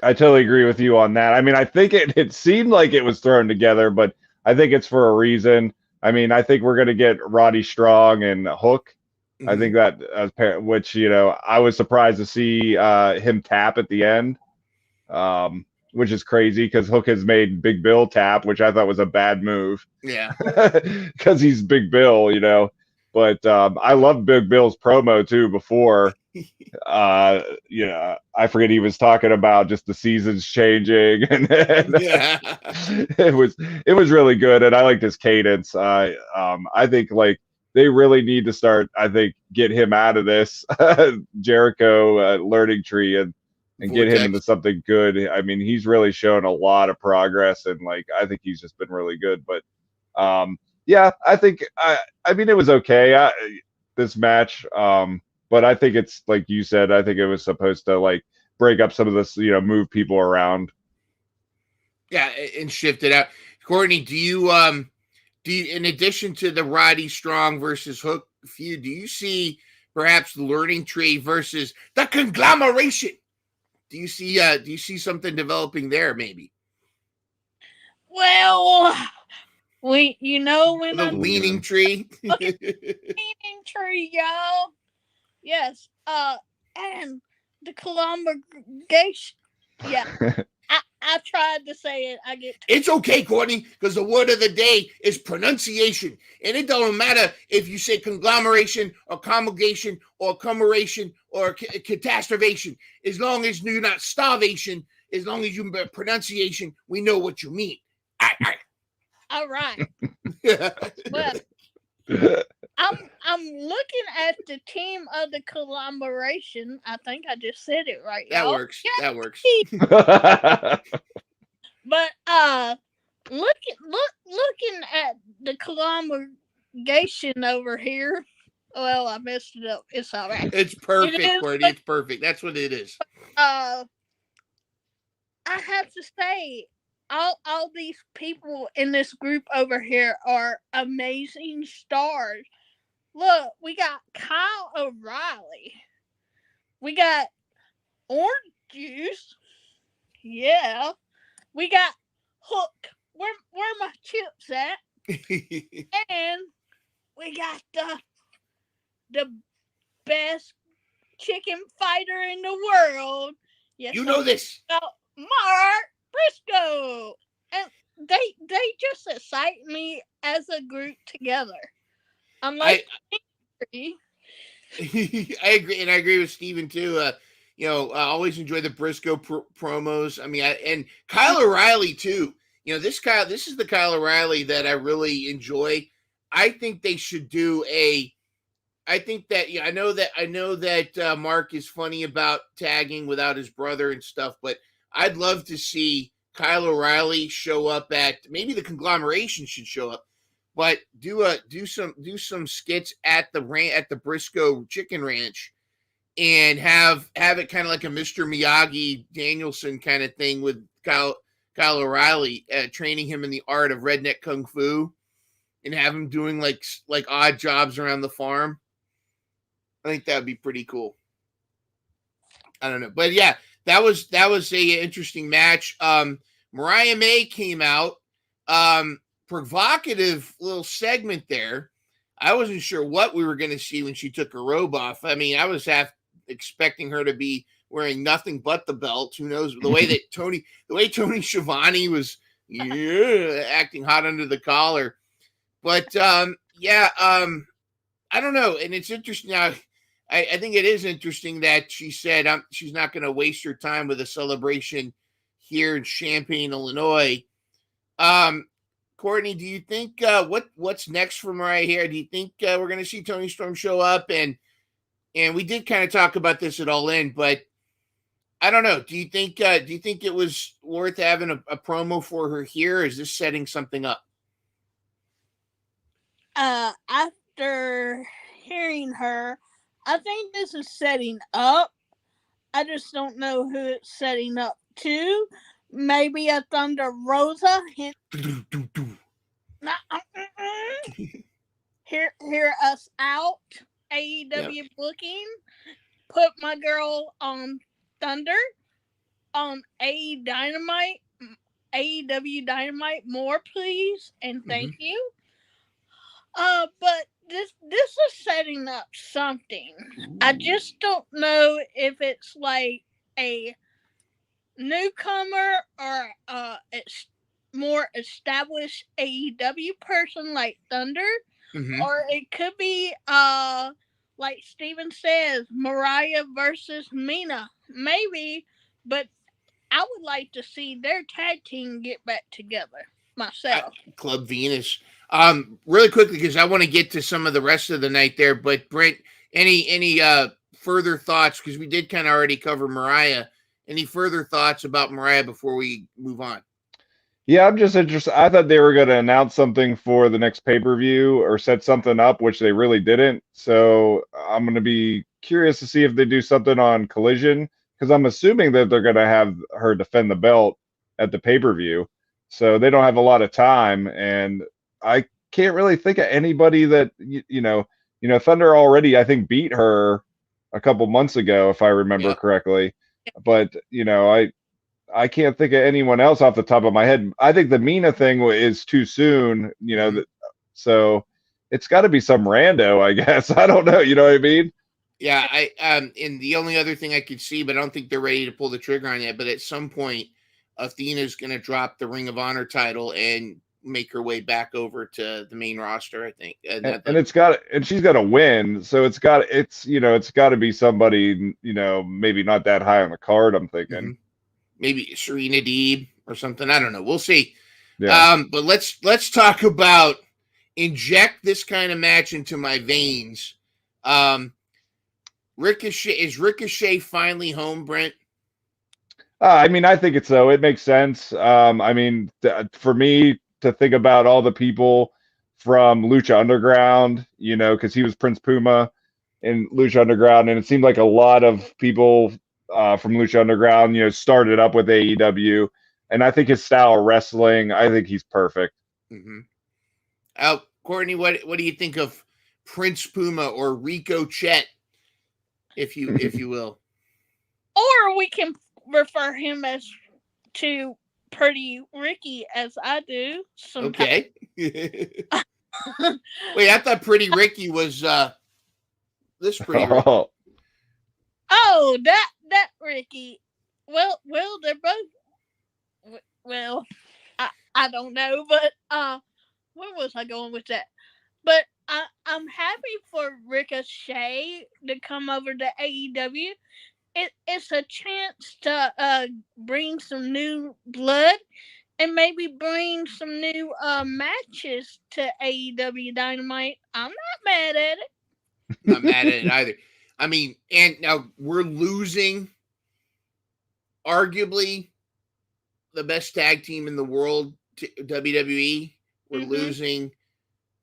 I totally agree with you on that. I mean, I think it seemed like it was thrown together, but I think it's for a reason. I mean, I think we're going to get Roddy Strong and Hook. Mm-hmm. I think that, which, I was surprised to see him tap at the end, which is crazy because Hook has made Big Bill tap, which I thought was a bad move. Yeah. Because he's Big Bill, But I love Big Bill's promo too before. I forget, he was talking about just the seasons changing, and yeah. it was really good, and I liked his cadence. I think like they really need to start, get him out of this Jericho learning tree and get him into something good. I mean, he's really shown a lot of progress, and like I think he's just been really good. But yeah, I think I mean it was okay, this match. But I think it's like you said. I think it was supposed to like break up some of this, move people around. Yeah, and shift it out. Courtney, do you, in addition to the Roddy Strong versus Hook feud, do you see perhaps the learning tree versus the conglomeration? Do you see something developing there, maybe? Well, when the leaning tree. Okay, leaning tree, y'all. Yes, and the conglomeration. Yeah, I tried to say it. It's okay, Courtney, because the word of the day is pronunciation, and it don't matter if you say conglomeration or comulgation or commeration or catastrophization. As long as you're not starvation, as long as you pronunciation, we know what you mean. All right. Well, I'm looking at the team of the conglomeration. I think I just said it right. That y'all. works. Yeah. That works. But looking at the conglomeration over here. Well, I messed it up. It's all right. It's perfect, Courtney. It's perfect. That's what it is. I have to say, all these people in this group over here are amazing stars. Look, we got Kyle O'Reilly. We got Orange Juice. Yeah. We got Hook. Where my chips at? And we got the best chicken fighter in the world. Yes, you know this. Mark Briscoe. And they just excite me as a group together. I'm like, I agree, and I agree with Steven too. I always enjoy the Briscoe promos. I mean, and Kyle O'Reilly too. This is the Kyle O'Reilly that I really enjoy. I think they should do I think that I know that Mark is funny about tagging without his brother and stuff, but I'd love to see Kyle O'Reilly show up at, maybe the conglomeration should show up. but do some skits at the Briscoe Chicken Ranch, and have it kind of like a Mr. Miyagi Danielson kind of thing with Kyle O'Reilly, training him in the art of redneck kung fu, and have him doing like odd jobs around the farm. I think that would be pretty cool. I don't know, but yeah, that was a interesting match. Mariah May came out, provocative little segment there. I wasn't sure what we were going to see when she took her robe off. I mean, I was expecting her to be wearing nothing but the belt. Who knows? The way Tony Schiavone was acting hot under the collar. But I don't know. And it's interesting now. I think it is interesting that she said she's not going to waste her time with a celebration here in Champaign, Illinois. Courtney, do you think what's next for Mariah here? Do you think we're going to see Tony Storm show up? And we did kind of talk about this at All In, but I don't know. Do you think it was worth having a promo for her here? Or is this setting something up? After hearing her, I think this is setting up. I just don't know who it's setting up to. Maybe a Thunder Rosa. Hear us out. AEW booking. Put my girl on Thunder. On AEW Dynamite more, please. And thank you. But this is setting up something. I just don't know if it's like a newcomer or it's more established AEW person like Thunder, or it could be like Steven says, Mariah versus Mina, maybe. But I would like to see their tag team get back together myself. Club Venus. Really quickly, because I want to get to some of the rest of the night there. But Brent, any further thoughts? Because we did kind of already cover Mariah. Any further thoughts about Mariah before we move on? Yeah, I'm just interested. I thought they were going to announce something for the next pay-per-view or set something up, which they really didn't. So I'm going to be curious to see if they do something on Collision, because I'm assuming that they're going to have her defend the belt at the pay-per-view. So they don't have a lot of time, and I can't really think of anybody that you know. Thunder already, I think, beat her a couple months ago, if I remember correctly. But I can't think of anyone else off the top of my head. I think the Mina thing is too soon. So it's got to be some rando, I guess. I don't know. You know what I mean? Yeah. And the only other thing I could see, but I don't think they're ready to pull the trigger on that. But at some point, Athena's going to drop the Ring of Honor title and make her way back over to the main roster, I think. And she's got to win. So it's got to be somebody, maybe not that high on the card, I'm thinking. Maybe Serena Deeb or something. I don't know. We'll see. Yeah. But let's talk about inject this kind of match into my veins. Ricochet finally home, Brent? I mean, I think it's so. It makes sense. I mean, for me to think about all the people from Lucha Underground, because he was Prince Puma in Lucha Underground, and it seemed like a lot of people from Lucha Underground, started up with AEW, and I think his style of wrestling, I think he's perfect. Courtney, what do you think of Prince Puma or Rico Chet, if you will? Or we can refer him as to Pretty Ricky, as I do sometimes. Okay. Wait, I thought Pretty Ricky was this Pretty Ricky. Oh, that Ricky. Well, they're both. Well, I don't know, but where was I going with that? But I'm happy for Ricochet to come over to AEW. It's a chance to bring some new blood and maybe bring some new matches to AEW Dynamite. I'm not mad at it. Not mad at it either. I mean, and now we're losing arguably the best tag team in the world to WWE. We're losing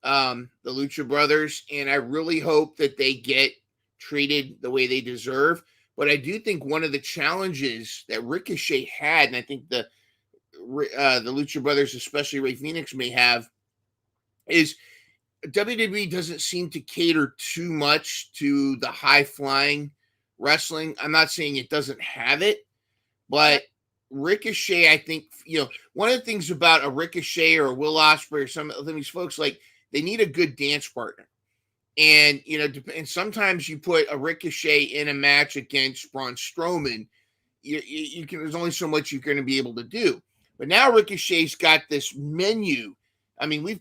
the Lucha Brothers, and I really hope that they get treated the way they deserve. But I do think one of the challenges that Ricochet had, and I think the Lucha Brothers, especially Ray Phoenix, may have, is WWE doesn't seem to cater too much to the high-flying wrestling. I'm not saying it doesn't have it, but Ricochet, I think, one of the things about a Ricochet or a Will Ospreay or some of these folks, like, they need a good dance partner. And, and sometimes you put a Ricochet in a match against Braun Strowman, you can, there's only so much you're going to be able to do. But now Ricochet's got this menu. I mean, we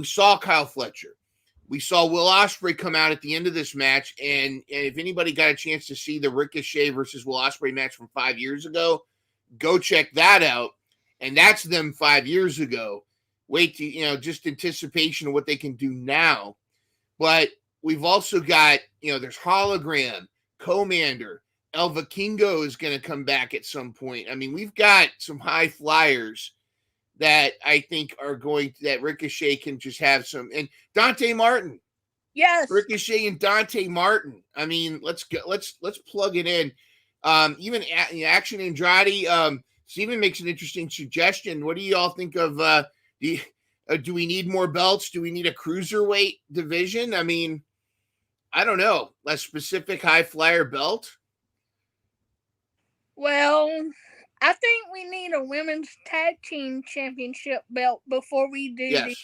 saw Kyle Fletcher. We saw Will Ospreay come out at the end of this match. And if anybody got a chance to see the Ricochet versus Will Ospreay match from 5 years ago, go check that out. And that's them 5 years ago. Wait to, just anticipation of what they can do now. But we've also got, there's Hologram, Commander, El Vikingo is going to come back at some point. I mean, we've got some high flyers that I think are that Ricochet can just have some. And Dante Martin. Yes. Ricochet and Dante Martin. I mean, let's plug it in. Even Action Andrade. Steven makes an interesting suggestion. What do you all think of do we need more belts? Do we need a cruiserweight division? I mean, I don't know. A specific high flyer belt? Well, I think we need a women's tag team championship belt before we do the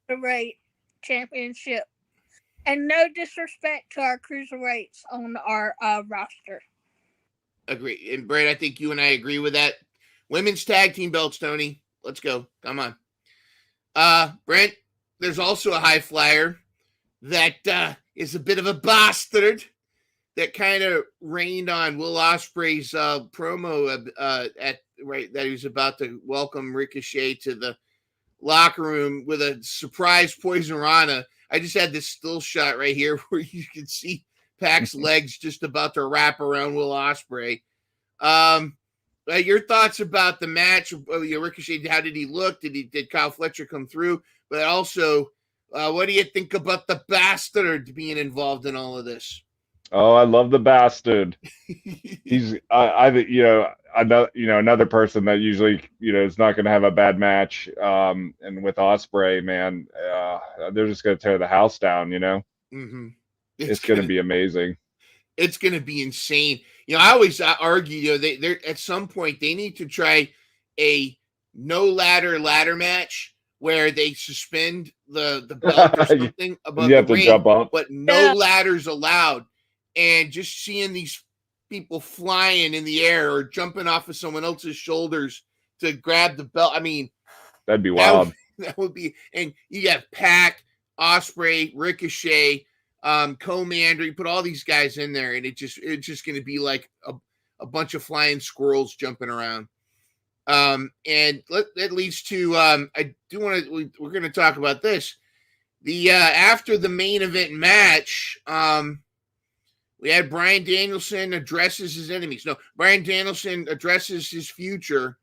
Cruiserweight championship. And no disrespect to our cruiserweights on our roster. Agree. And Brad, I think you and I agree with that. Women's tag team belts, Tony. Let's go. Come on. Brent, there's also a high flyer that is a bit of a bastard that kind of rained on Will Ospreay's promo that he was about to welcome Ricochet to the locker room with a surprise Poison Rana. I just had this still shot right here where you can see Pac's legs just about to wrap around Will Ospreay. Your thoughts about the match? Ricochet, how did he look? Did Kyle Fletcher come through? But also, what do you think about the bastard being involved in all of this? Oh, I love the bastard. He's another person that usually is not going to have a bad match. And with Ospreay, man, they're just going to tear the house down. Mm-hmm. It's going to be amazing. It's going to be insane. I always argue, they're at some point they need to try a no ladder match where they suspend the belt or something above you have the to ring, jump up, but no ladders allowed. And just seeing these people flying in the air or jumping off of someone else's shoulders to grab the belt. I mean, that'd be wild. That would be. And you have Pac, Ospreay, Ricochet, Commander. You put all these guys in there, and it's just going to be like a bunch of flying squirrels jumping around. And that leads to I do want to. We're going to talk about this. The after the main event match. We had Bryan Danielson addresses his enemies. No, Bryan Danielson addresses his future,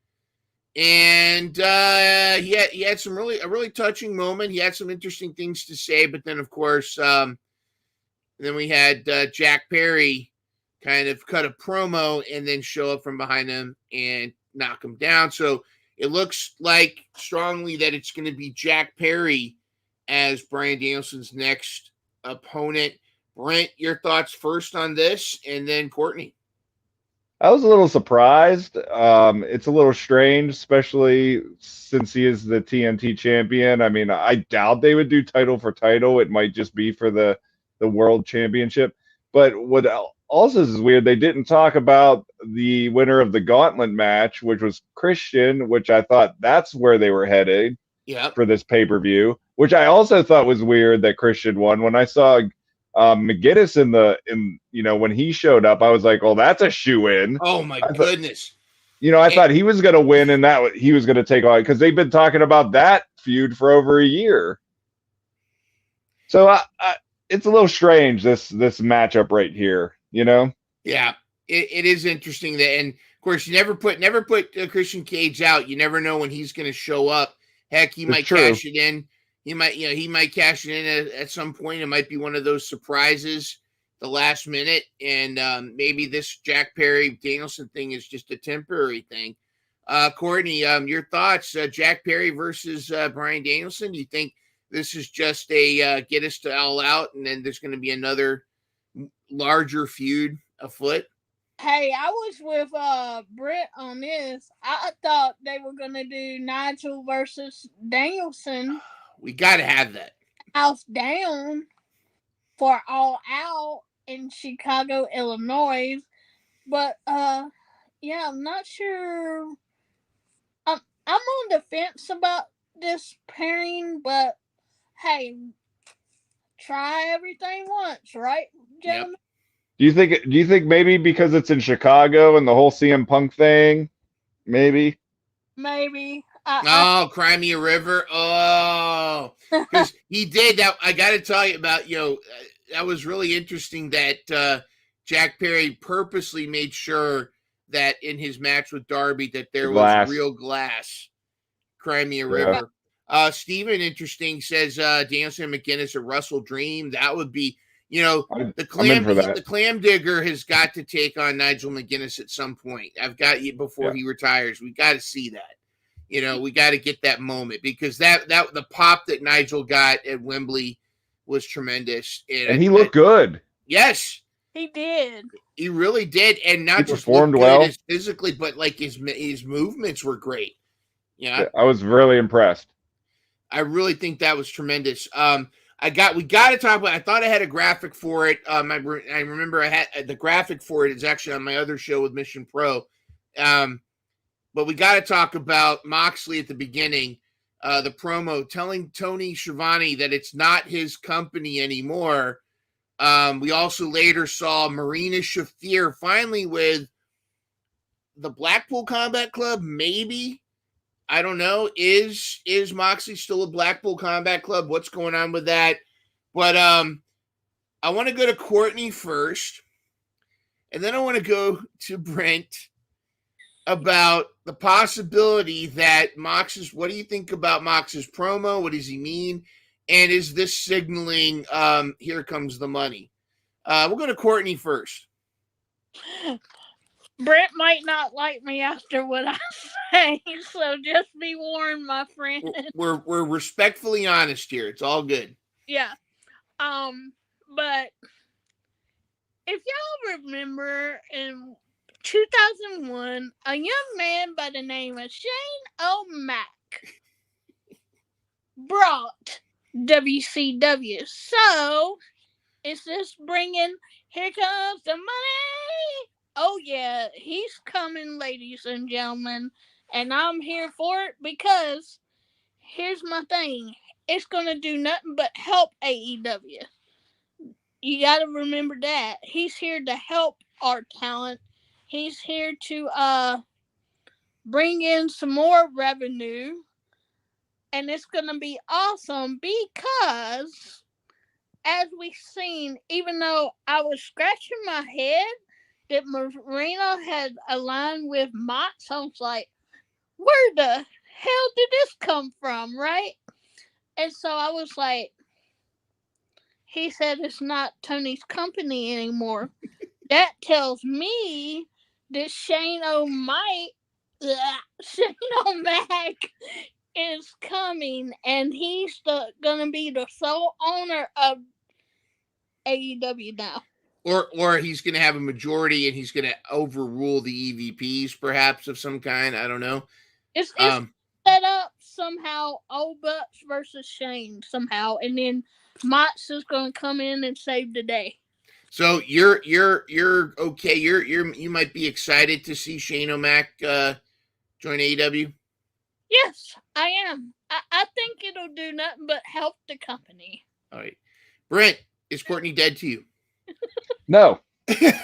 and he had some a really touching moment. He had some interesting things to say, but then of course, then we had Jack Perry kind of cut a promo and then show up from behind him and knock him down. So it looks like strongly that it's going to be Jack Perry as Bryan Danielson's next opponent. Brent, your thoughts first on this, and then Courtney. I was a little surprised. It's a little strange, especially since he is the TNT champion. I mean, I doubt they would do title for title. It might just be for the world championship. But what also is weird, they didn't talk about the winner of the gauntlet match, which was Christian, which I thought that's where they were headed for this pay-per-view, which I also thought was weird that Christian won. When I saw McGinnis when he showed up, I was like, "Oh, that's a shoe-in." Oh my goodness! I thought he was going to win, and that he was going to take on, because they've been talking about that feud for over a year. So it's a little strange this matchup right here. Yeah, it is interesting that, and of course, you never put Christian Cage out. You never know when he's going to show up. Heck, he might cash it in. he might cash it in at some point. It might be one of those surprises, the last minute, and maybe this Jack Perry Danielson thing is just a temporary thing. Courtney, your thoughts? Jack Perry versus Bryan Danielson. Do you think this is just a get us to All Out, and then there's going to be another larger feud afoot? Hey, I was with Britt on this. I thought they were gonna do Nigel versus Danielson. We got to have that. House down for All Out in Chicago, Illinois. But yeah, I'm not sure. I'm on the fence about this pairing, but hey, try everything once, right, gentlemen? Yep. Do you think maybe because it's in Chicago and the whole CM Punk thing, maybe? Maybe. Cry Me a River. Oh, because he did that. I got to tell you about, that was really interesting that Jack Perry purposely made sure that in his match with Darby that there was real glass. Cry Me a River. Steven, interesting, says Danielson and McGinnis at Russell Dream. That would be, the clam digger has got to take on Nigel McGuinness at some point. I've got you before he retires. We got to see that. We got to get that moment, because that the pop that Nigel got at Wembley was tremendous, and he looked good. Yes, he did. He really did, and not just performed well physically, but like his movements were great. Yeah, I was really impressed. I really think that was tremendous. We got to talk about. I thought I had a graphic for it. I remember I had the graphic for it. It's actually on my other show with Mission Pro. But we got to talk about Moxley at the beginning, the promo telling Tony Schiavone that it's not his company anymore. We also later saw Marina Shafir finally with the Blackpool Combat Club. Maybe, I don't know. Is Moxley still a Blackpool Combat Club? What's going on with that? But I want to go to Courtney first, and then I want to go to Brent about the possibility that what do you think about Mox's promo? What does he mean? And is this signaling, here comes the money? We'll go to Courtney first. Brent might not like me after what I say, so just be warned, my friend. We're respectfully honest here. It's all good. Yeah. But if y'all remember in 2001, a young man by the name of Shane O'Mac brought WCW. So, is this bringing Here Comes the Money? Oh, yeah, he's coming, ladies and gentlemen. And I'm here for it because here's my thing. It's going to do nothing but help AEW. You got to remember that. He's here to help our talent. He's here to bring in some more revenue. And it's going to be awesome because, as we've seen, even though I was scratching my head that Marina had aligned with Mott's, I was like, where the hell did this come from, right? And so I was like, he said it's not Tony's company anymore. That tells me that Shane O'Mac is coming, and he's gonna be the sole owner of AEW now. Or he's gonna have a majority, and he's gonna overrule the EVPs, perhaps, of some kind. I don't know. It's set up somehow. Old Bucks versus Shane somehow, and then Mott's is gonna come in and save the day. So you're okay. You might be excited to see Shane O'Mac join AEW. Yes, I am. I think it'll do nothing but help the company. All right, Brent, is Courtney dead to you? No. That's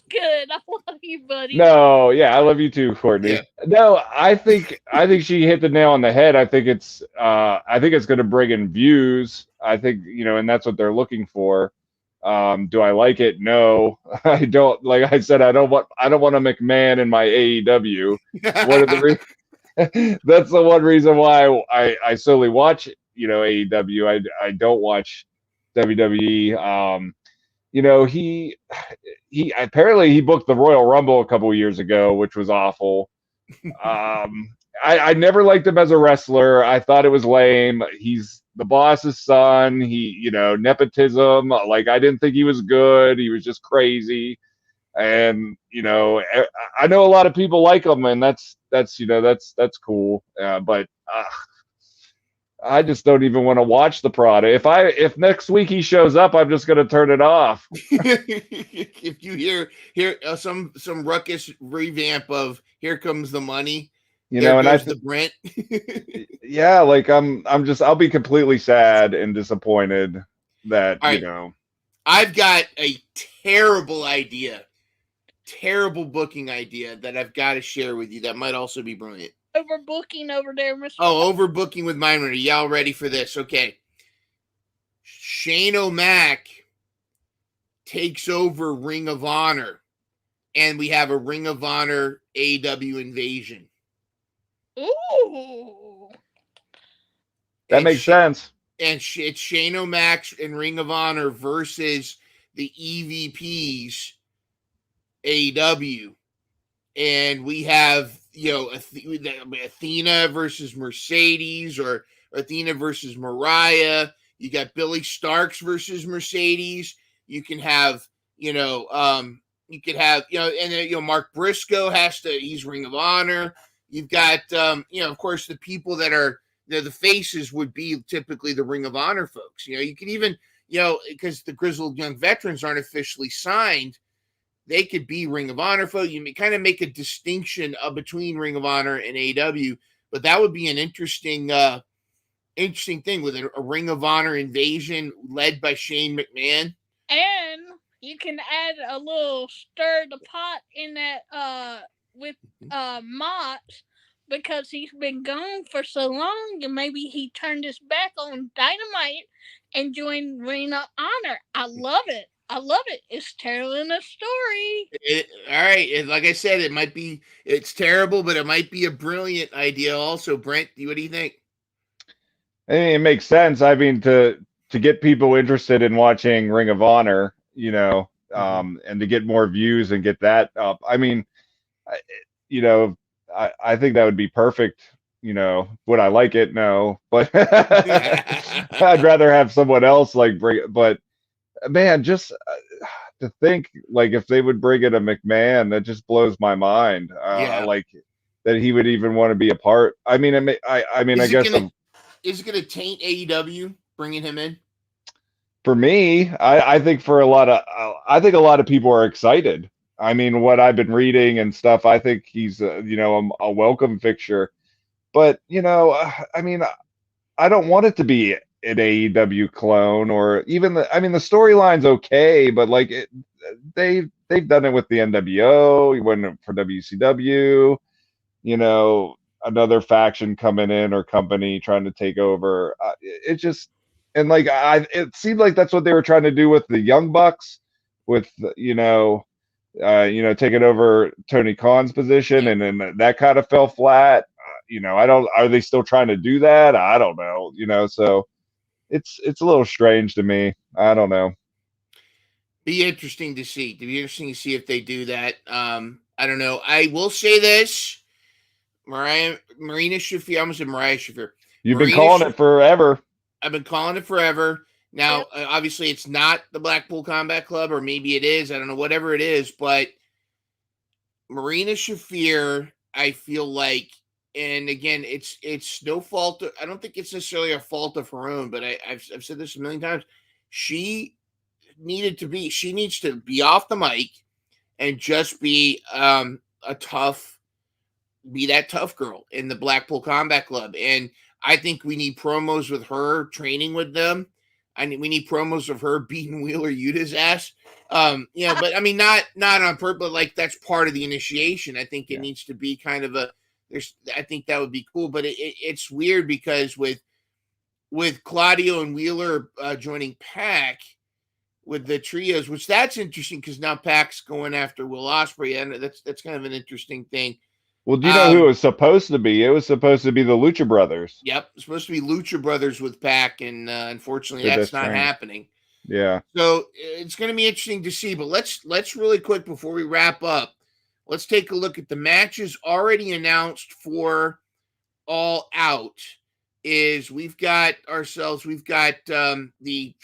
good. I love you, buddy. No, yeah, I love you too, Courtney. Yeah. No, I think she hit the nail on the head. I think it's going to bring in views. I think, and that's what they're looking for. Do I like it? No, I don't. Like I said, I don't want a McMahon in my AEW. That's the one reason why I solely watch, AEW. I don't watch WWE. He apparently he booked the Royal Rumble a couple years ago, which was awful. I never liked him as a wrestler. I thought it was lame. He's the boss's son. Nepotism. Like, I didn't think he was good. He was just crazy. And I know a lot of people like him, and that's cool. But I just don't even want to watch the product. If next week he shows up, I'm just gonna turn it off. If you hear some ruckus revamp of "Here Comes the Money," and the Brent. Yeah, like I'll be completely sad and disappointed that I've got a terrible booking idea that I've got to share with you. That might also be brilliant. Overbooking over there, Mr. Oh, overbooking with mine. Are y'all ready for this? Okay. Shane O'Mac takes over Ring of Honor, and we have a Ring of Honor AEW invasion. Ooh. That makes sense. And it's Shane O'Mac and Ring of Honor versus the EVPs AEW. And we have, Athena versus Mercedes, or Athena versus Mariah. You got Billy Starks versus Mercedes. You can have, Mark Briscoe he's Ring of Honor. You've got, of course, the people that are, the faces would be typically the Ring of Honor folks. You could even, because the Grizzled Young Veterans aren't officially signed, they could be Ring of Honor folks. You kind of make a distinction between Ring of Honor and AEW, but that would be an interesting thing with a Ring of Honor invasion led by Shane McMahon. And you can add a little stir the pot in that with Mott, because he's been gone for so long, and maybe he turned his back on Dynamite and joined Ring of Honor. I love it. It's telling a story. All right. Like I said, it's terrible, but it might be a brilliant idea also. Brent, what do you think? I mean, it makes sense. I mean, to get people interested in watching Ring of Honor, and to get more views and get that up. I mean, I think that would be perfect. Would I like it? No, but I'd rather have someone else bring it. But man, just to think if they would bring in a McMahon, that just blows my mind. Like that he would even want to be a part. I mean, I guess is it going to taint AEW bringing him in? For me, I think a lot of people are excited. I mean, what I've been reading and stuff, I think he's a welcome fixture. But I mean, I don't want it to be an AEW clone, or even the storyline's okay, but they've done it with the NWO. He went for WCW. Another faction coming in or company trying to take over. It just it seemed like that's what they were trying to do with the Young Bucks, with taking over Tony Khan's position, and then that kind of fell flat. Are they still trying to do that? I don't know. So it's a little strange to me. I don't know. Be interesting to see. It'd be interesting to see if they do that. I don't know. I will say this. Marina Shafir. I almost said Mariah Shafir. You've been calling it forever. I've been calling it forever. Now, obviously, it's not the Blackpool Combat Club, or maybe it is. I don't know, whatever it is. But Marina Shafir, I feel like, and again, it's no fault. I don't think it's necessarily a fault of her own, but I've said this a million times. She needs to be off the mic and just be be that tough girl in the Blackpool Combat Club. And I think we need promos with her training with them. We need promos of her beating Wheeler Yuta's ass. But I mean, not on purpose, but that's part of the initiation. I think it needs to be kind of I think that would be cool, but it's weird because with Claudio and Wheeler joining PAC with the trios, which that's interesting because now PAC's going after Will Ospreay, and that's kind of an interesting thing. Well, do you know who it was supposed to be? It was supposed to be the Lucha Brothers. Yep, it's supposed to be Lucha Brothers with Pac, and unfortunately, They're that's just not strange. happening. Yeah. So it's going to be interesting to see. But let's really quick before we wrap up, let's take a look at the matches already announced for All Out. We've got the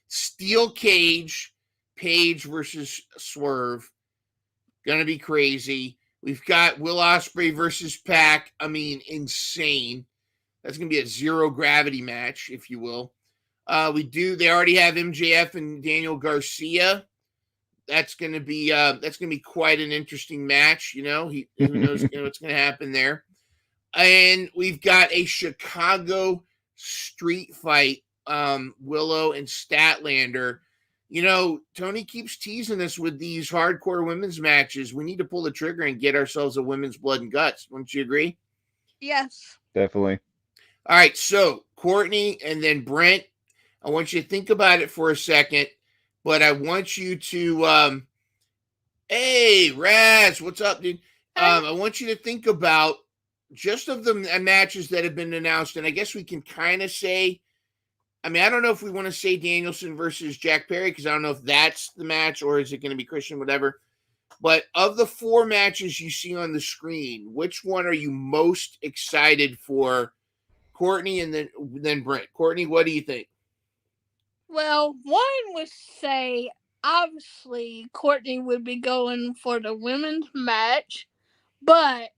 steel cage, Page versus Swerve, gonna be crazy. We've got Will Ospreay versus Pac. I mean, insane. That's gonna be a zero gravity match, if you will. They already have MJF and Daniel Garcia. That's gonna be quite an interesting match. Who knows what's gonna happen there. And we've got a Chicago street fight, Willow and Statlander. Tony keeps teasing us with these hardcore women's matches. We need to pull the trigger and get ourselves a women's blood and guts. Wouldn't you agree? Yes. Definitely. All right, so Courtney and then Brent, I want you to think about it for a second, but I want you to, hey, Raz, what's up, dude? I want you to think about just of the matches that have been announced, and I guess we can kind of say, I don't know if we want to say Danielson versus Jack Perry, because I don't know if that's the match or is it going to be Christian, whatever. But of the 4 matches you see on the screen, which one are you most excited for? Courtney and then Brent. Courtney, what do you think? Well, one would say obviously Courtney would be going for the women's match, but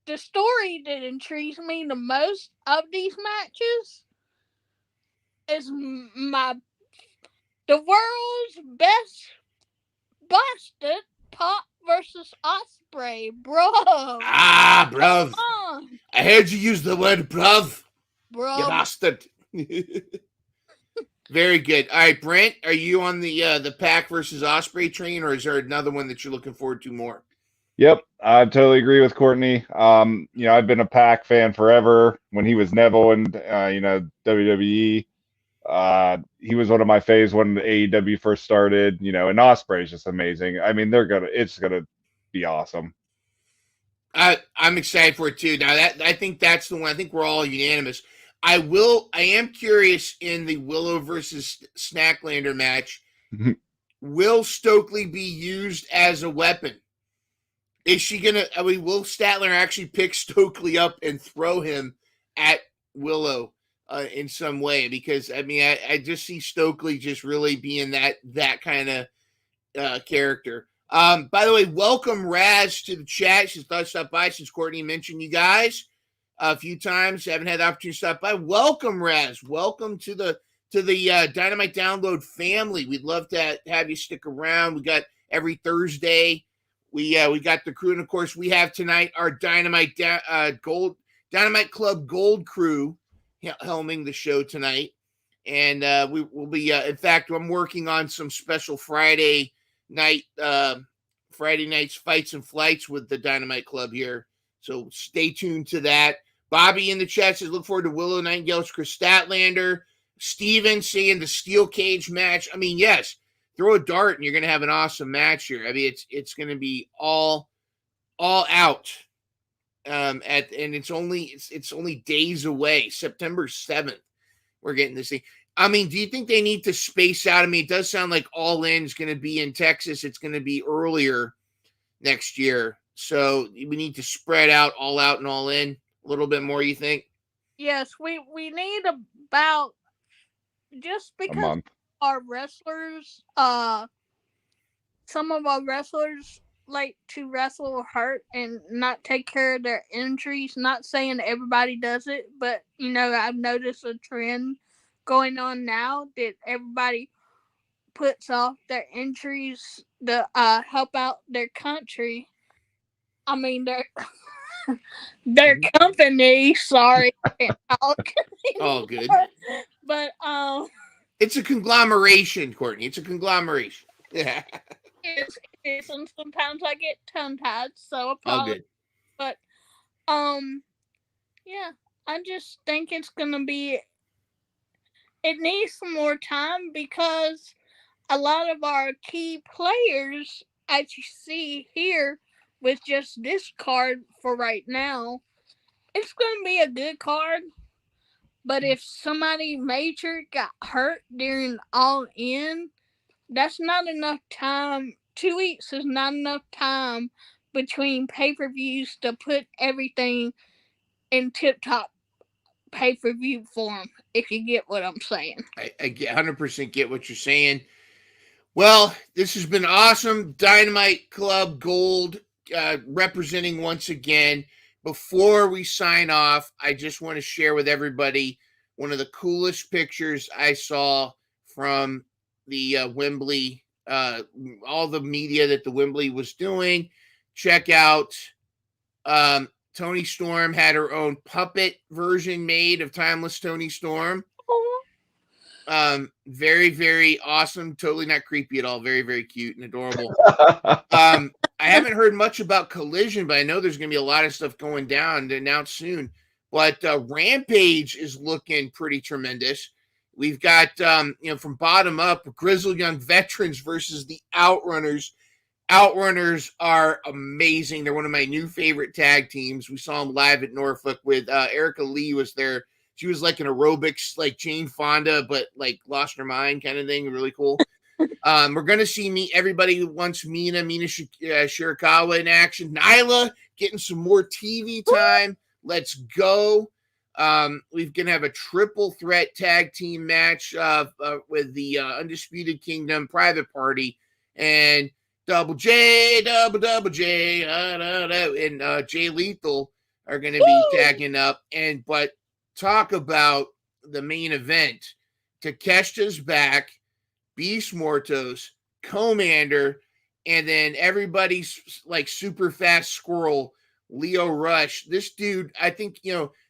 the story that intrigues me the most of these matches is the world's best busted Pop versus Osprey, bro. Ah, bruv. I heard you use the word bruv. Bro. You bastard. Very good. All right, Brent, are you on the Pac versus Osprey train, or is there another one that you're looking forward to more? Yep, I totally agree with Courtney. I've been a Pac fan forever. When he was Neville and WWE, he was one of my faves when AEW first started. And Ospreay is just amazing. It's gonna be awesome. I'm excited for it too. Now I think that's the one. I think we're all unanimous. I am curious in the Willow versus Snacklander match. Will Stokely be used as a weapon? Is she gonna? Will Statler actually pick Stokely up and throw him at Willow in some way? Because I just see Stokely just really being that kind of character. By the way, welcome Raz to the chat. She's thought to stop by since Courtney mentioned you guys a few times. Haven't had the opportunity to stop by. Welcome, Raz. Welcome to the Dynamite Download family. We'd love to have you stick around. We got every Thursday. We got the crew, and of course, we have tonight our Dynamite Club Gold crew helming the show tonight, and we will be. In fact, I'm working on some special Friday nights fights and flights with the Dynamite Club here. So stay tuned to that. Bobby in the chat says, look forward to Willow Nightingale's Chris Statlander. Steven saying the steel cage match. Yes, throw a dart and you're going to have an awesome match here. It's going to be all out. And it's only days away. September 7th, we're getting this thing. Do you think they need to space out? It does sound like All In is going to be in Texas. It's going to be earlier next year. So we need to spread out All Out and All In a little bit more, you think? Yes, we need about, just because our wrestlers, some of our wrestlers like to wrestle hurt and not take care of their injuries. Not saying everybody does it, but I've noticed a trend going on now that everybody puts off their injuries to help out their country. Their company. Sorry, I can't talk. All good. But it's a conglomeration, Courtney. It's a conglomeration. Yeah. It is, and sometimes I get tongue-tied, so all good. But yeah, I just think it's gonna be. It needs some more time because a lot of our key players, as you see here, with just this card for right now, it's gonna be a good card. But if somebody major got hurt during All In, that's not enough time. 2 weeks is not enough time between pay-per-views to put everything in tip-top pay-per-view form, if you get what I'm saying. I 100% get what you're saying. Well, this has been awesome. Dynamite Club Gold representing once again. Before we sign off, I just want to share with everybody one of the coolest pictures I saw from the Wembley, all the media that the Wembley was doing. Check out Tony Storm had her own puppet version made of Timeless Tony Storm. Very, very awesome. Totally not creepy at all. Very, very cute and adorable. I haven't heard much about Collision, but I know there's going to be a lot of stuff going down to announce soon. But Rampage is looking pretty tremendous. We've got, from bottom up, Grizzled Young Veterans versus the Outrunners. Outrunners are amazing. They're one of my new favorite tag teams. We saw them live at Norfolk with Erica Lee was there. She was like an aerobics, like Jane Fonda, but like lost her mind kind of thing. Really cool. We're going to see everybody who wants Mina Shirakawa in action. Nyla getting some more TV time. Let's go. We're going to have a triple threat tag team match with the Undisputed Kingdom Private Party and Double J, and Jay Lethal are going to be tagging up. But talk about the main event. Takeshita's back. Beast Mortos, Commander, and then everybody's like super fast squirrel, Leo Rush. This dude, I think,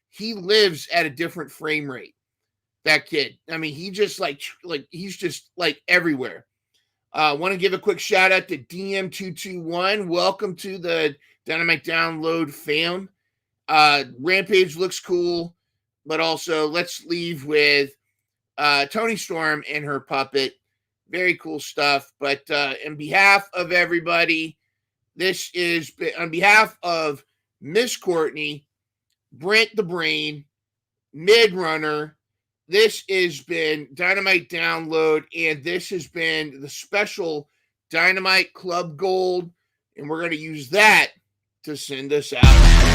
he lives at a different frame rate. That kid. I mean, he just he's just like everywhere. I want to give a quick shout out to DM221. Welcome to the Dynamite Download fam. Rampage looks cool, but also let's leave with Tony Storm and her puppet. Very cool stuff. But on behalf of everybody, this is on behalf of Miss Courtney, Brent the Brain, Midrunner. This has been Dynamite Download, and this has been the special Dynamite Club Gold, and we're going to use that to send us out.